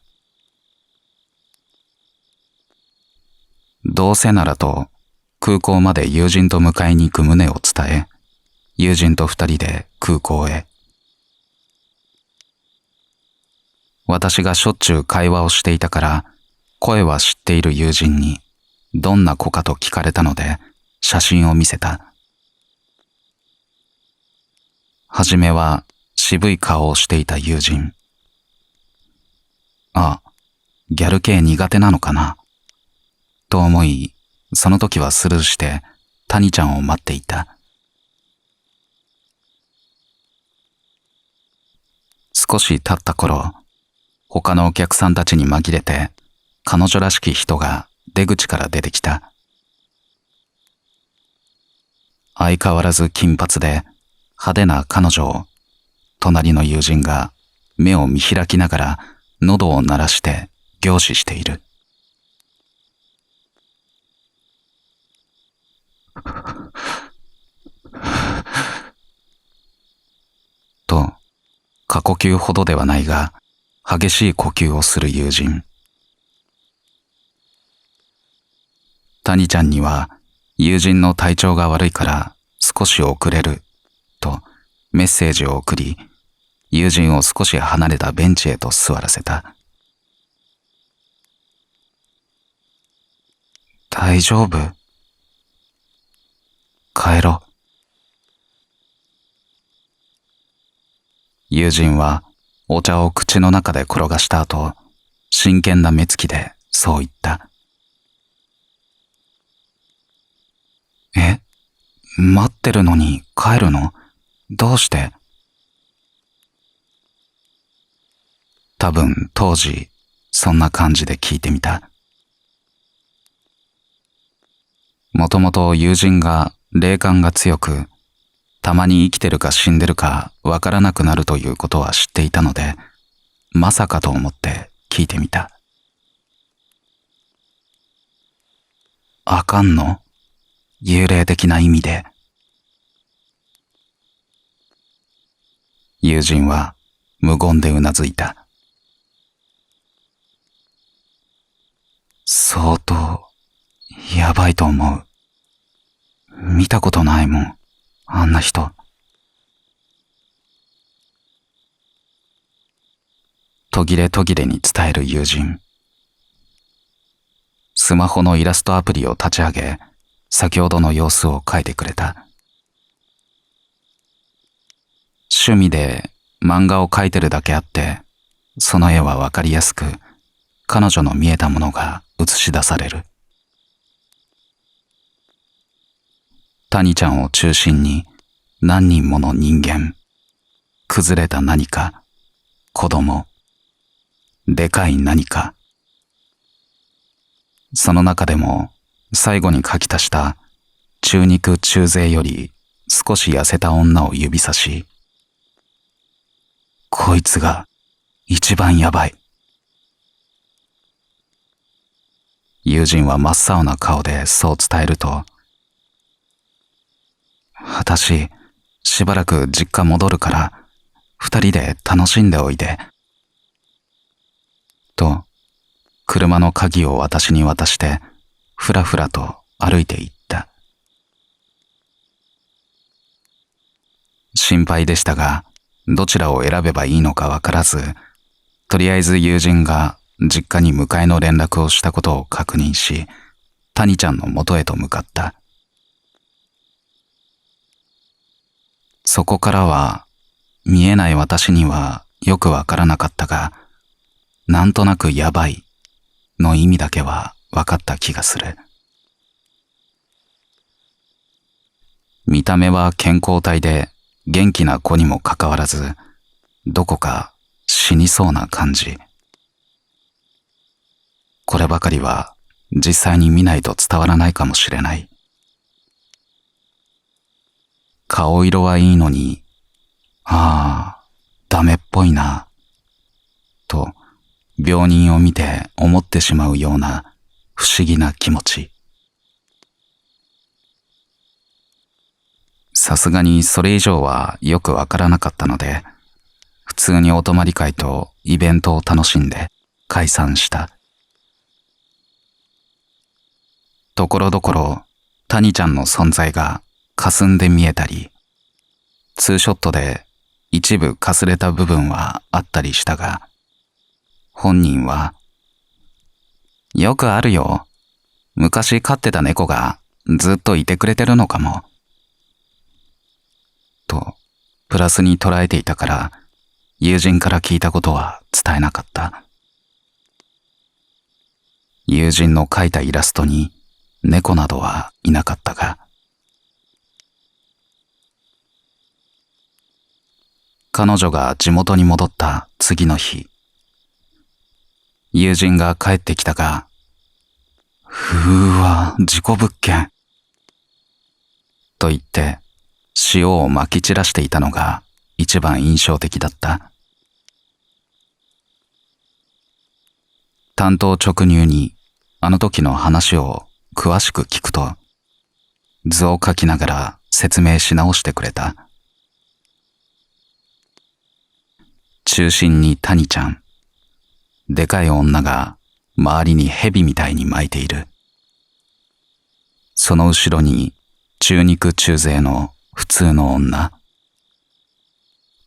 どうせならと空港まで友人と迎えに行く旨を伝え、友人と二人で空港へ。私がしょっちゅう会話をしていたから声は知っている友人にどんな子かと聞かれたので写真を見せた。はじめは渋い顔をしていた友人。あ、ギャル系苦手なのかなと思い、その時はスルーして谷ちゃんを待っていた。少し経った頃、他のお客さんたちに紛れて彼女らしき人が出口から出てきた。相変わらず金髪で派手な彼女を隣の友人が目を見開きながら喉を鳴らして凝視している。と、過呼吸ほどではないが激しい呼吸をする友人。谷ちゃんには友人の体調が悪いから少し遅れるとメッセージを送り、友人を少し離れたベンチへと座らせた。大丈夫？帰ろう。友人はお茶を口の中で転がした後、真剣な目つきでそう言った。待ってるのに帰るの？どうして？多分当時そんな感じで聞いてみた。もともと友人が霊感が強く、たまに生きてるか死んでるかわからなくなるということは知っていたので、まさかと思って聞いてみた。あかんの？幽霊的な意味で。友人は無言でうなずいた。相当やばいと思う。見たことないもん、あんな人。途切れ途切れに伝える友人。スマホのイラストアプリを立ち上げ、先ほどの様子を描いてくれた。趣味で漫画を描いてるだけあって、その絵はわかりやすく、彼女の見えたものが映し出される。谷ちゃんを中心に何人もの人間、崩れた何か、子供、でかい何か。その中でも最後に書き足した中肉中背より少し痩せた女を指さし、こいつが一番やばい。友人は真っ青な顔でそう伝えると、私、しばらく実家戻るから、二人で楽しんでおいで。と、車の鍵を私に渡して、ふらふらと歩いて行った。心配でしたが、どちらを選べばいいのかわからず、とりあえず友人が実家に迎えの連絡をしたことを確認し、谷ちゃんの元へと向かった。そこからは、見えない私にはよくわからなかったが、なんとなくやばいの意味だけはわかった気がする。見た目は健康体で元気な子にもかかわらず、どこか死にそうな感じ。こればかりは実際に見ないと伝わらないかもしれない。顔色はいいのに、ダメっぽいな、と病人を見て思ってしまうような不思議な気持ち。さすがにそれ以上はよくわからなかったので、普通にお泊まり会とイベントを楽しんで解散した。ところどころ谷ちゃんの存在が霞んで見えたり、ツーショットで一部かすれた部分はあったりしたが、本人は、よくあるよ。昔飼ってた猫がずっといてくれてるのかも。と、プラスに捉えていたから、友人から聞いたことは伝えなかった。友人の描いたイラストに猫などはいなかったが、彼女が地元に戻った次の日、友人が帰ってきたが、事故物件。と言って塩をまき散らしていたのが一番印象的だった。担当直入にあの時の話を詳しく聞くと、図を描きながら説明し直してくれた。中心に谷ちゃん。でかい女が周りに蛇みたいに巻いている。その後ろに中肉中背の普通の女。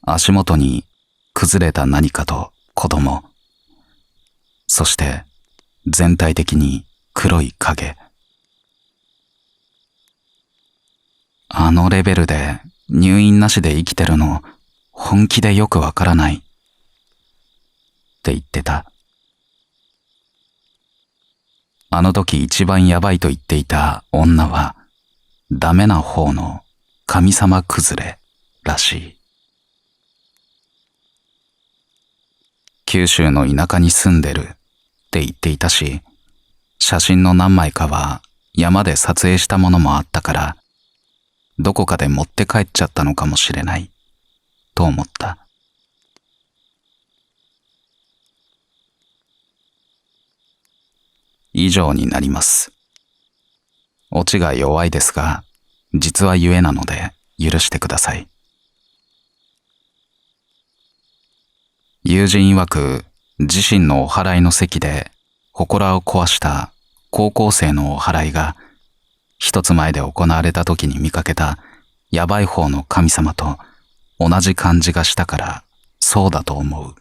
足元に崩れた何かと子供。そして全体的に黒い影。あのレベルで入院なしで生きてるの本気でよくわからないって言ってた。あの時一番やばいと言っていた女はダメな方の神様崩れらしい。九州の田舎に住んでるって言っていたし、写真の何枚かは山で撮影したものもあったから、どこかで持って帰っちゃったのかもしれないと思った。以上になります。オチが弱いですが、実はゆえなので許してください。友人曰く、自身のお祓いの席で祠を壊した高校生のお祓いが一つ前で行われた時に見かけたやばい方の神様と同じ感じがしたからそうだと思う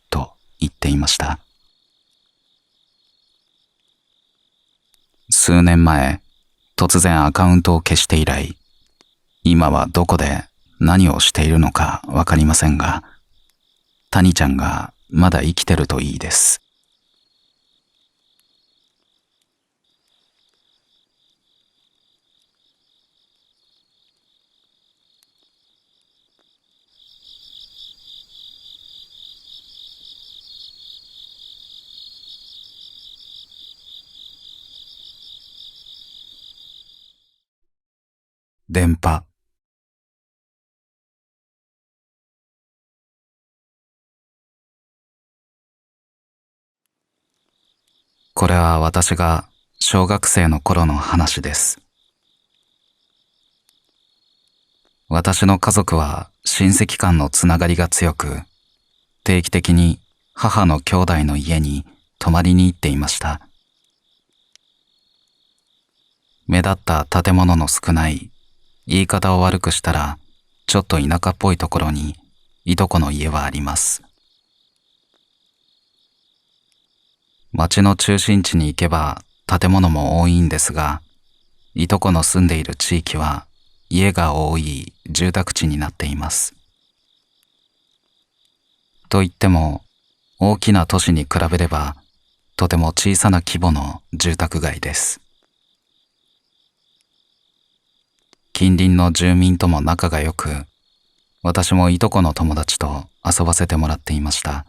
と言っていました。数年前、突然アカウントを消して以来、今はどこで何をしているのかわかりませんが、谷ちゃんがまだ生きてるといいです。電波。これは私が小学生の頃の話です。私の家族は親戚間のつながりが強く、定期的に母の兄弟の家に泊まりに行っていました。目立った建物の少ない、言い方を悪くしたらちょっと田舎っぽいところにいとこの家はあります。町の中心地に行けば建物も多いんですが、いとこの住んでいる地域は家が多い住宅地になっています。といっても大きな都市に比べればとても小さな規模の住宅街です。近隣の住民とも仲が良く、私もいとこの友達と遊ばせてもらっていました。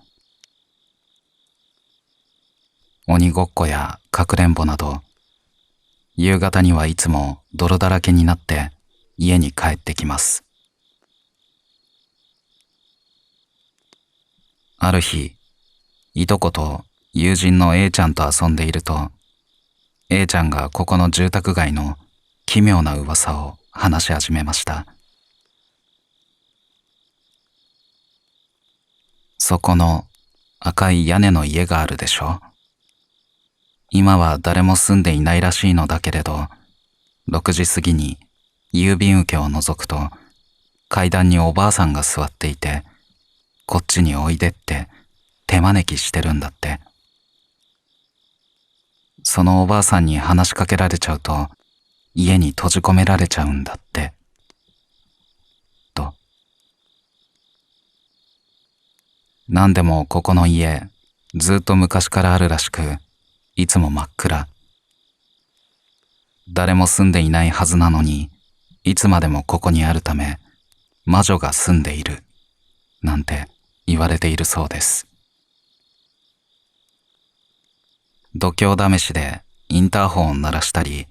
鬼ごっこやかくれんぼなど、夕方にはいつも泥だらけになって家に帰ってきます。ある日、いとこと友人の A ちゃんと遊んでいると、A ちゃんがここの住宅街の奇妙な噂を話し始めました。そこの赤い屋根の家があるでしょ。今は誰も住んでいないらしいのだけれど、6時過ぎに郵便受けを覗くと階段におばあさんが座っていて、こっちにおいでって手招きしてるんだって。そのおばあさんに話しかけられちゃうと家に閉じ込められちゃうんだって。と。なんでもここの家、ずっと昔からあるらしく、いつも真っ暗。誰も住んでいないはずなのに、いつまでもここにあるため、魔女が住んでいる、なんて言われているそうです。度胸試しでインターホンを鳴らしたり、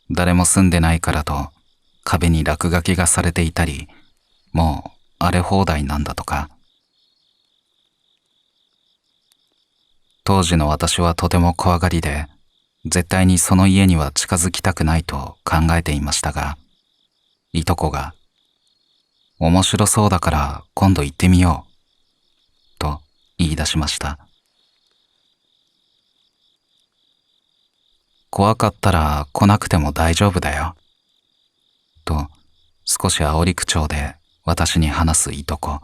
誰も住んでないからと壁に落書きがされていたり、もう荒れ放題なんだとか。当時の私はとても怖がりで、絶対にその家には近づきたくないと考えていましたが、いとこが、面白そうだから今度行ってみよう、と言い出しました。怖かったら来なくても大丈夫だよ、と少し煽り口調で私に話すいとこ。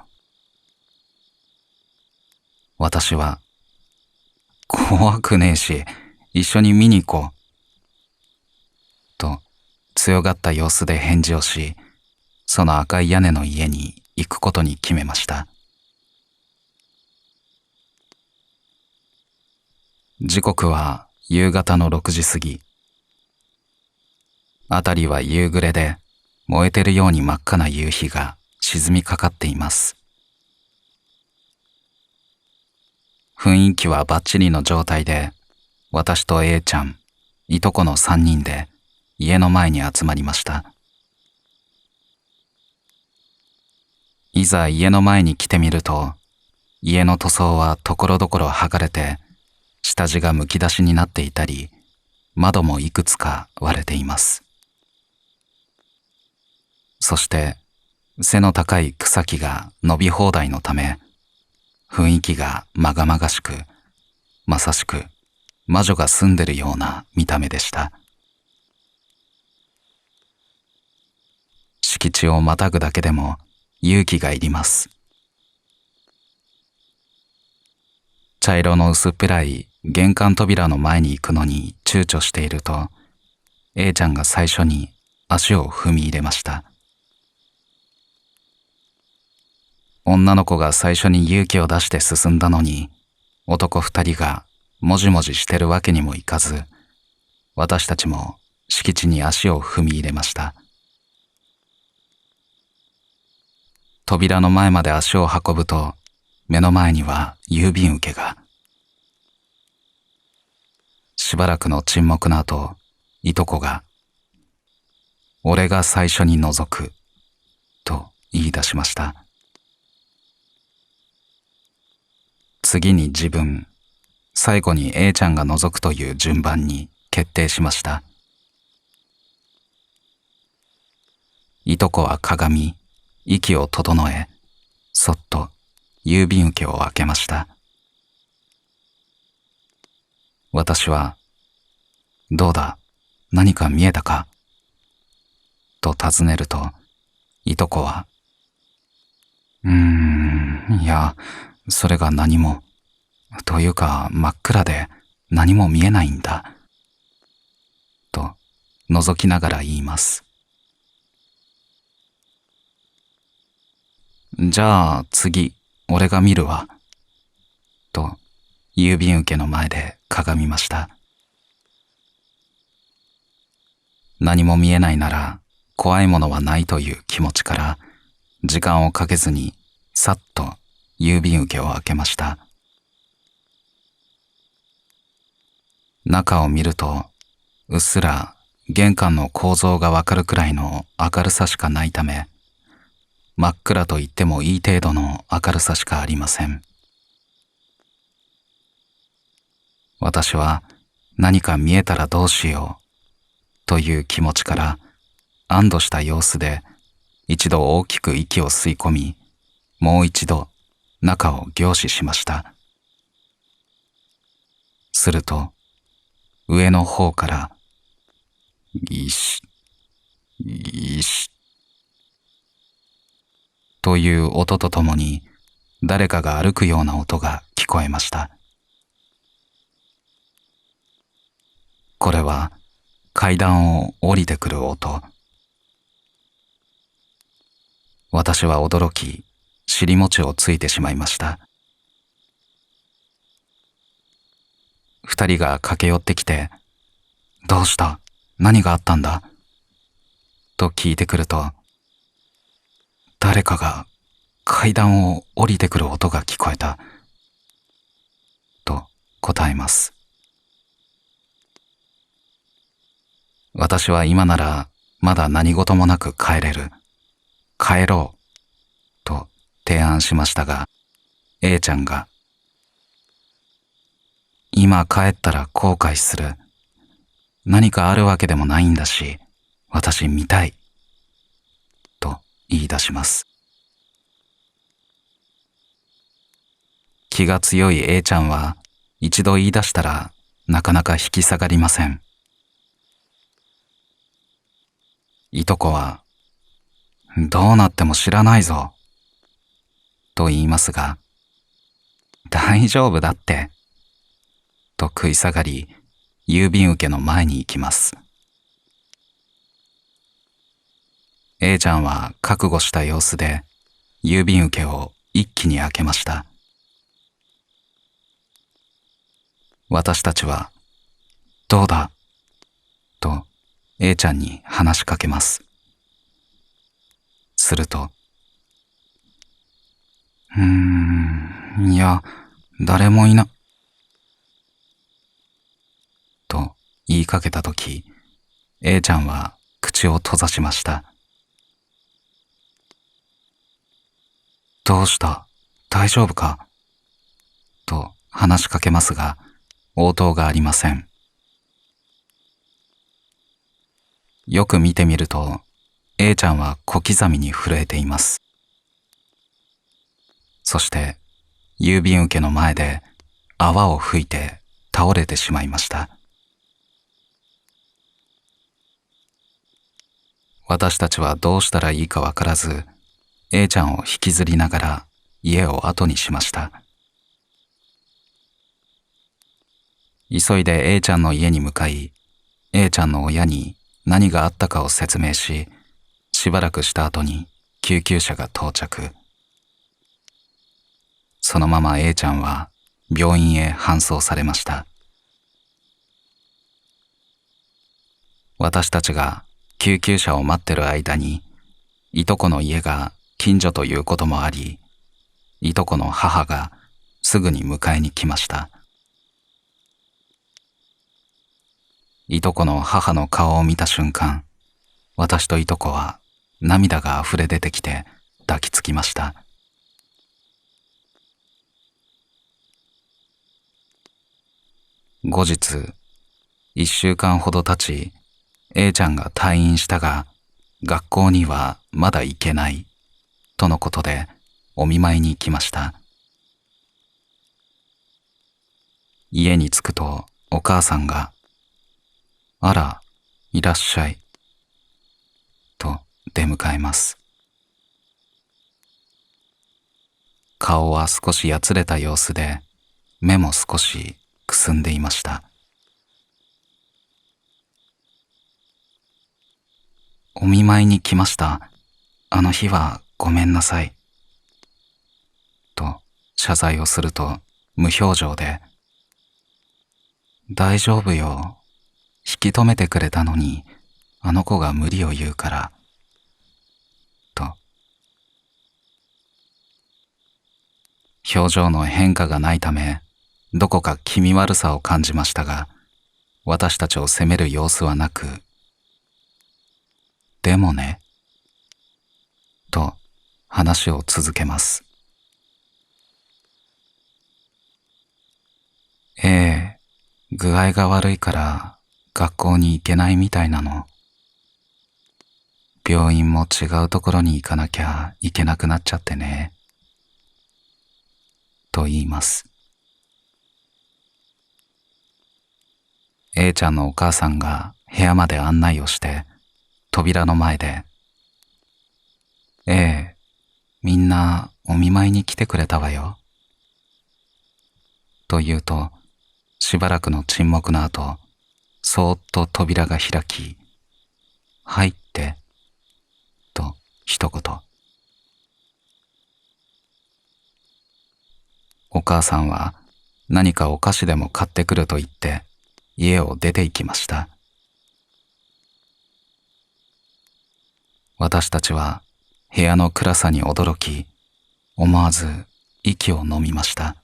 私は、怖くねえし、一緒に見に行こう、と強がった様子で返事をし、その赤い屋根の家に行くことに決めました。時刻は夕方の6時過ぎ。辺りは夕暮れで燃えてるように真っ赤な夕日が沈みかかっています。雰囲気はバッチリの状態で、私と A ちゃん、いとこの3人で家の前に集まりました。いざ家の前に来てみると、家の塗装はところどころ剥がれて、下地がむき出しになっていたり、窓もいくつか割れています。そして背の高い草木が伸び放題のため、雰囲気がまがまがしく、まさしく魔女が住んでるような見た目でした。敷地をまたぐだけでも勇気がいります。茶色の薄っぺらい玄関扉の前に行くのに躊躇していると、A ちゃんが最初に足を踏み入れました。女の子が最初に勇気を出して進んだのに、男2人がもじもじしてるわけにもいかず、私たちも敷地に足を踏み入れました。扉の前まで足を運ぶと、目の前には郵便受けが。しばらくの沈黙の後、いとこが、俺が最初に覗く、と言い出しました。次に自分、最後に A ちゃんが覗くという順番に決定しました。いとこはかがみ、息を整え、そっと郵便受けを開けました。私は、どうだ、何か見えたかと尋ねると、いとこは、いや、それが何も、というか真っ暗で何も見えないんだ、と覗きながら言います。じゃあ次、俺が見るわ、と郵便受けの前でかがみました。何も見えないなら怖いものはないという気持ちから、時間をかけずにさっと郵便受けを開けました。中を見ると、うっすら玄関の構造がわかるくらいの明るさしかないため、真っ暗と言ってもいい程度の明るさしかありません。私は何か見えたらどうしようという気持ちから安堵した様子で一度大きく息を吸い込み、もう一度中を凝視しました。すると上の方からギシッギシッという音とともに誰かが歩くような音が聞こえました。これは階段を降りてくる音。私は驚き、尻餅をついてしまいました。二人が駆け寄ってきて、どうした？何があったんだ？と聞いてくると、誰かが階段を降りてくる音が聞こえた。と答えます。私は今ならまだ何事もなく帰れる。帰ろう。と提案しましたが、A ちゃんが、今帰ったら後悔する。何かあるわけでもないんだし、私見たい。と言い出します。気が強い A ちゃんは一度言い出したらなかなか引き下がりません。いとこは、どうなっても知らないぞ。と言いますが、大丈夫だって。と食い下がり、郵便受けの前に行きます。A ちゃんは覚悟した様子で郵便受けを一気に開けました。私たちは、どうだと A ちゃんに話しかけます。すると、いや、誰もいな、と言いかけたとき、A ちゃんは口を閉ざしました。どうした？大丈夫か？と話しかけますが、応答がありません。よく見てみると、A ちゃんは小刻みに震えています。そして、郵便受けの前で泡を吹いて倒れてしまいました。私たちはどうしたらいいかわからず、A ちゃんを引きずりながら家を後にしました。急いで A ちゃんの家に向かい、A ちゃんの親に何があったかを説明し、しばらくした後に救急車が到着。そのまま A ちゃんは病院へ搬送されました。私たちが救急車を待ってる間に、いとこの家が近所ということもあり、いとこの母がすぐに迎えに来ました。いとこの母の顔を見た瞬間、私といとこは涙があふれ出てきて抱きつきました。後日、1週間ほど経ち、A ちゃんが退院したが、学校にはまだ行けない、とのことでお見舞いに来ました。家に着くとお母さんが、あら、いらっしゃい、と出迎えます。顔は少しやつれた様子で、目も少しくすんでいました。お見舞いに来ました。あの日はごめんなさい。と謝罪をすると無表情で、大丈夫よ。引き止めてくれたのに、あの子が無理を言うから。と。表情の変化がないため、どこか気味悪さを感じましたが、私たちを責める様子はなく、でもね、と話を続けます。具合が悪いから学校に行けないみたいなの。病院も違うところに行かなきゃいけなくなっちゃってね。と言います。A ちゃんのお母さんが部屋まで案内をして、扉の前で、みんなお見舞いに来てくれたわよ。と言うと、しばらくの沈黙の後、そーっと扉が開き、入って、と一言。お母さんは何かお菓子でも買ってくると言って家を出て行きました。私たちは部屋の暗さに驚き、思わず息を飲みました。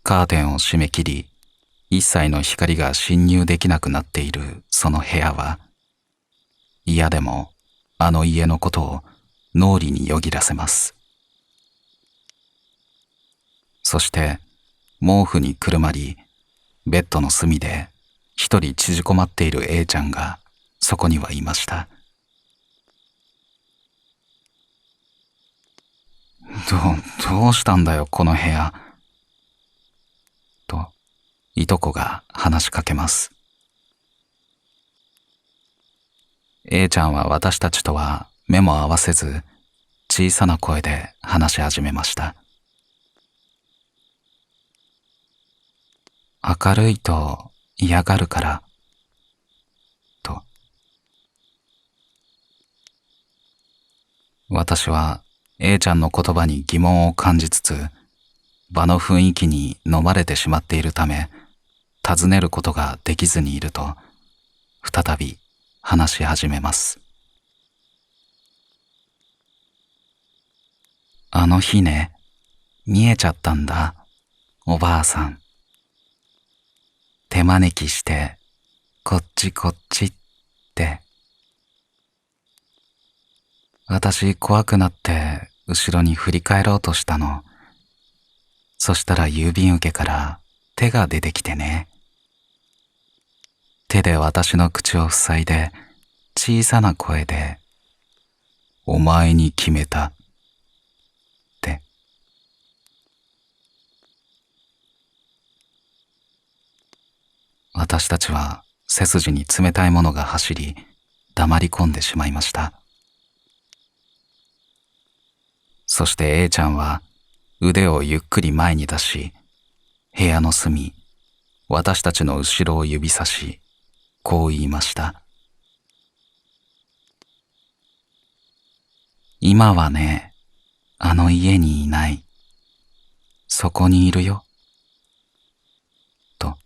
カーテンを閉め切り、一切の光が侵入できなくなっているその部屋は、嫌でもあの家のことを脳裏によぎらせます。そして毛布にくるまり、ベッドの隅で一人縮こまっている A ちゃんがそこにはいました。どうしたんだよこの部屋。と、いとこが話しかけます。A ちゃんは私たちとは目も合わせず、小さな声で話し始めました。明るいと嫌がるから、と。私は A ちゃんの言葉に疑問を感じつつ、場の雰囲気に飲まれてしまっているため、尋ねることができずにいると、再び話し始めます。あの日ね、見えちゃったんだ、おばあさん。手招きして、こっちこっちって。私怖くなって後ろに振り返ろうとしたの。そしたら郵便受けから手が出てきてね。手で私の口を塞いで小さな声で、お前に決めたって。私たちは背筋に冷たいものが走り、黙り込んでしまいました。そして A ちゃんは腕をゆっくり前に出し、部屋の隅、私たちの後ろを指さし、こう言いました。今はね、あの家にいない。そこにいるよ。と。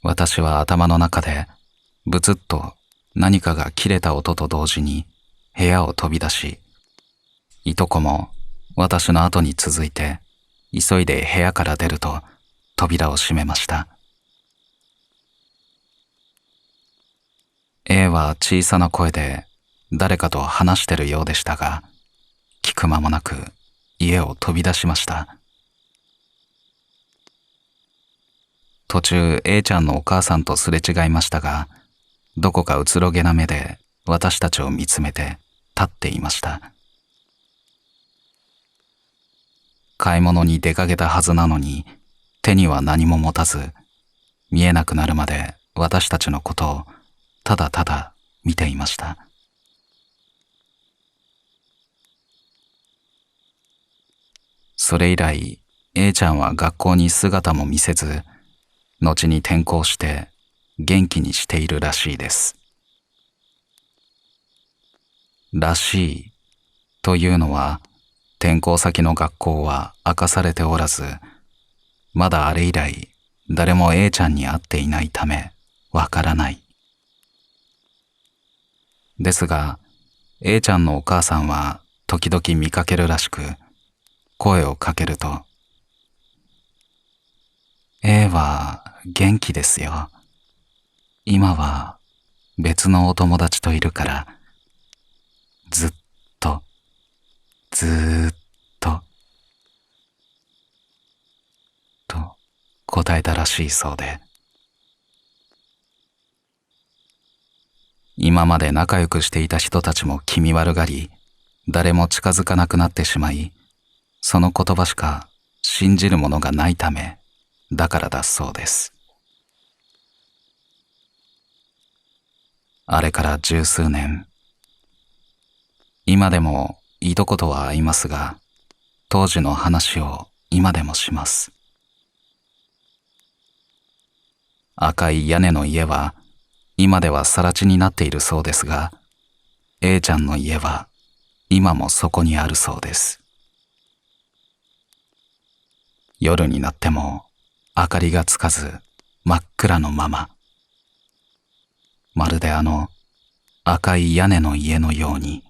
私は頭の中で、ブツッと何かが切れた音と同時に部屋を飛び出し、いとこも私の後に続いて、急いで部屋から出ると扉を閉めました。A は小さな声で誰かと話してるようでしたが、聞く間もなく家を飛び出しました。途中 A ちゃんのお母さんとすれ違いましたが、どこかうつろげな目で私たちを見つめて立っていました。買い物に出かけたはずなのに、手には何も持たず、見えなくなるまで私たちのことをただただ見ていました。それ以来、A ちゃんは学校に姿も見せず、後に転校して元気にしているらしいです。らしいというのは、転校先の学校は明かされておらず、まだあれ以来誰も A ちゃんに会っていないためわからない。ですが、A ちゃんのお母さんは時々見かけるらしく、声をかけると、A は元気ですよ。今は別のお友達といるから、ずっと、ずーっと、と答えたらしいそうで、今まで仲良くしていた人たちも気味悪がり、誰も近づかなくなってしまい、その言葉しか信じるものがないため、だからだそうです。あれから十数年、今でもいとことは会いますが、当時の話を今でもします。赤い屋根の家は今では更地になっているそうですが、A ちゃんの家は今もそこにあるそうです。夜になっても明かりがつかず真っ暗のまま、まるであの赤い屋根の家のように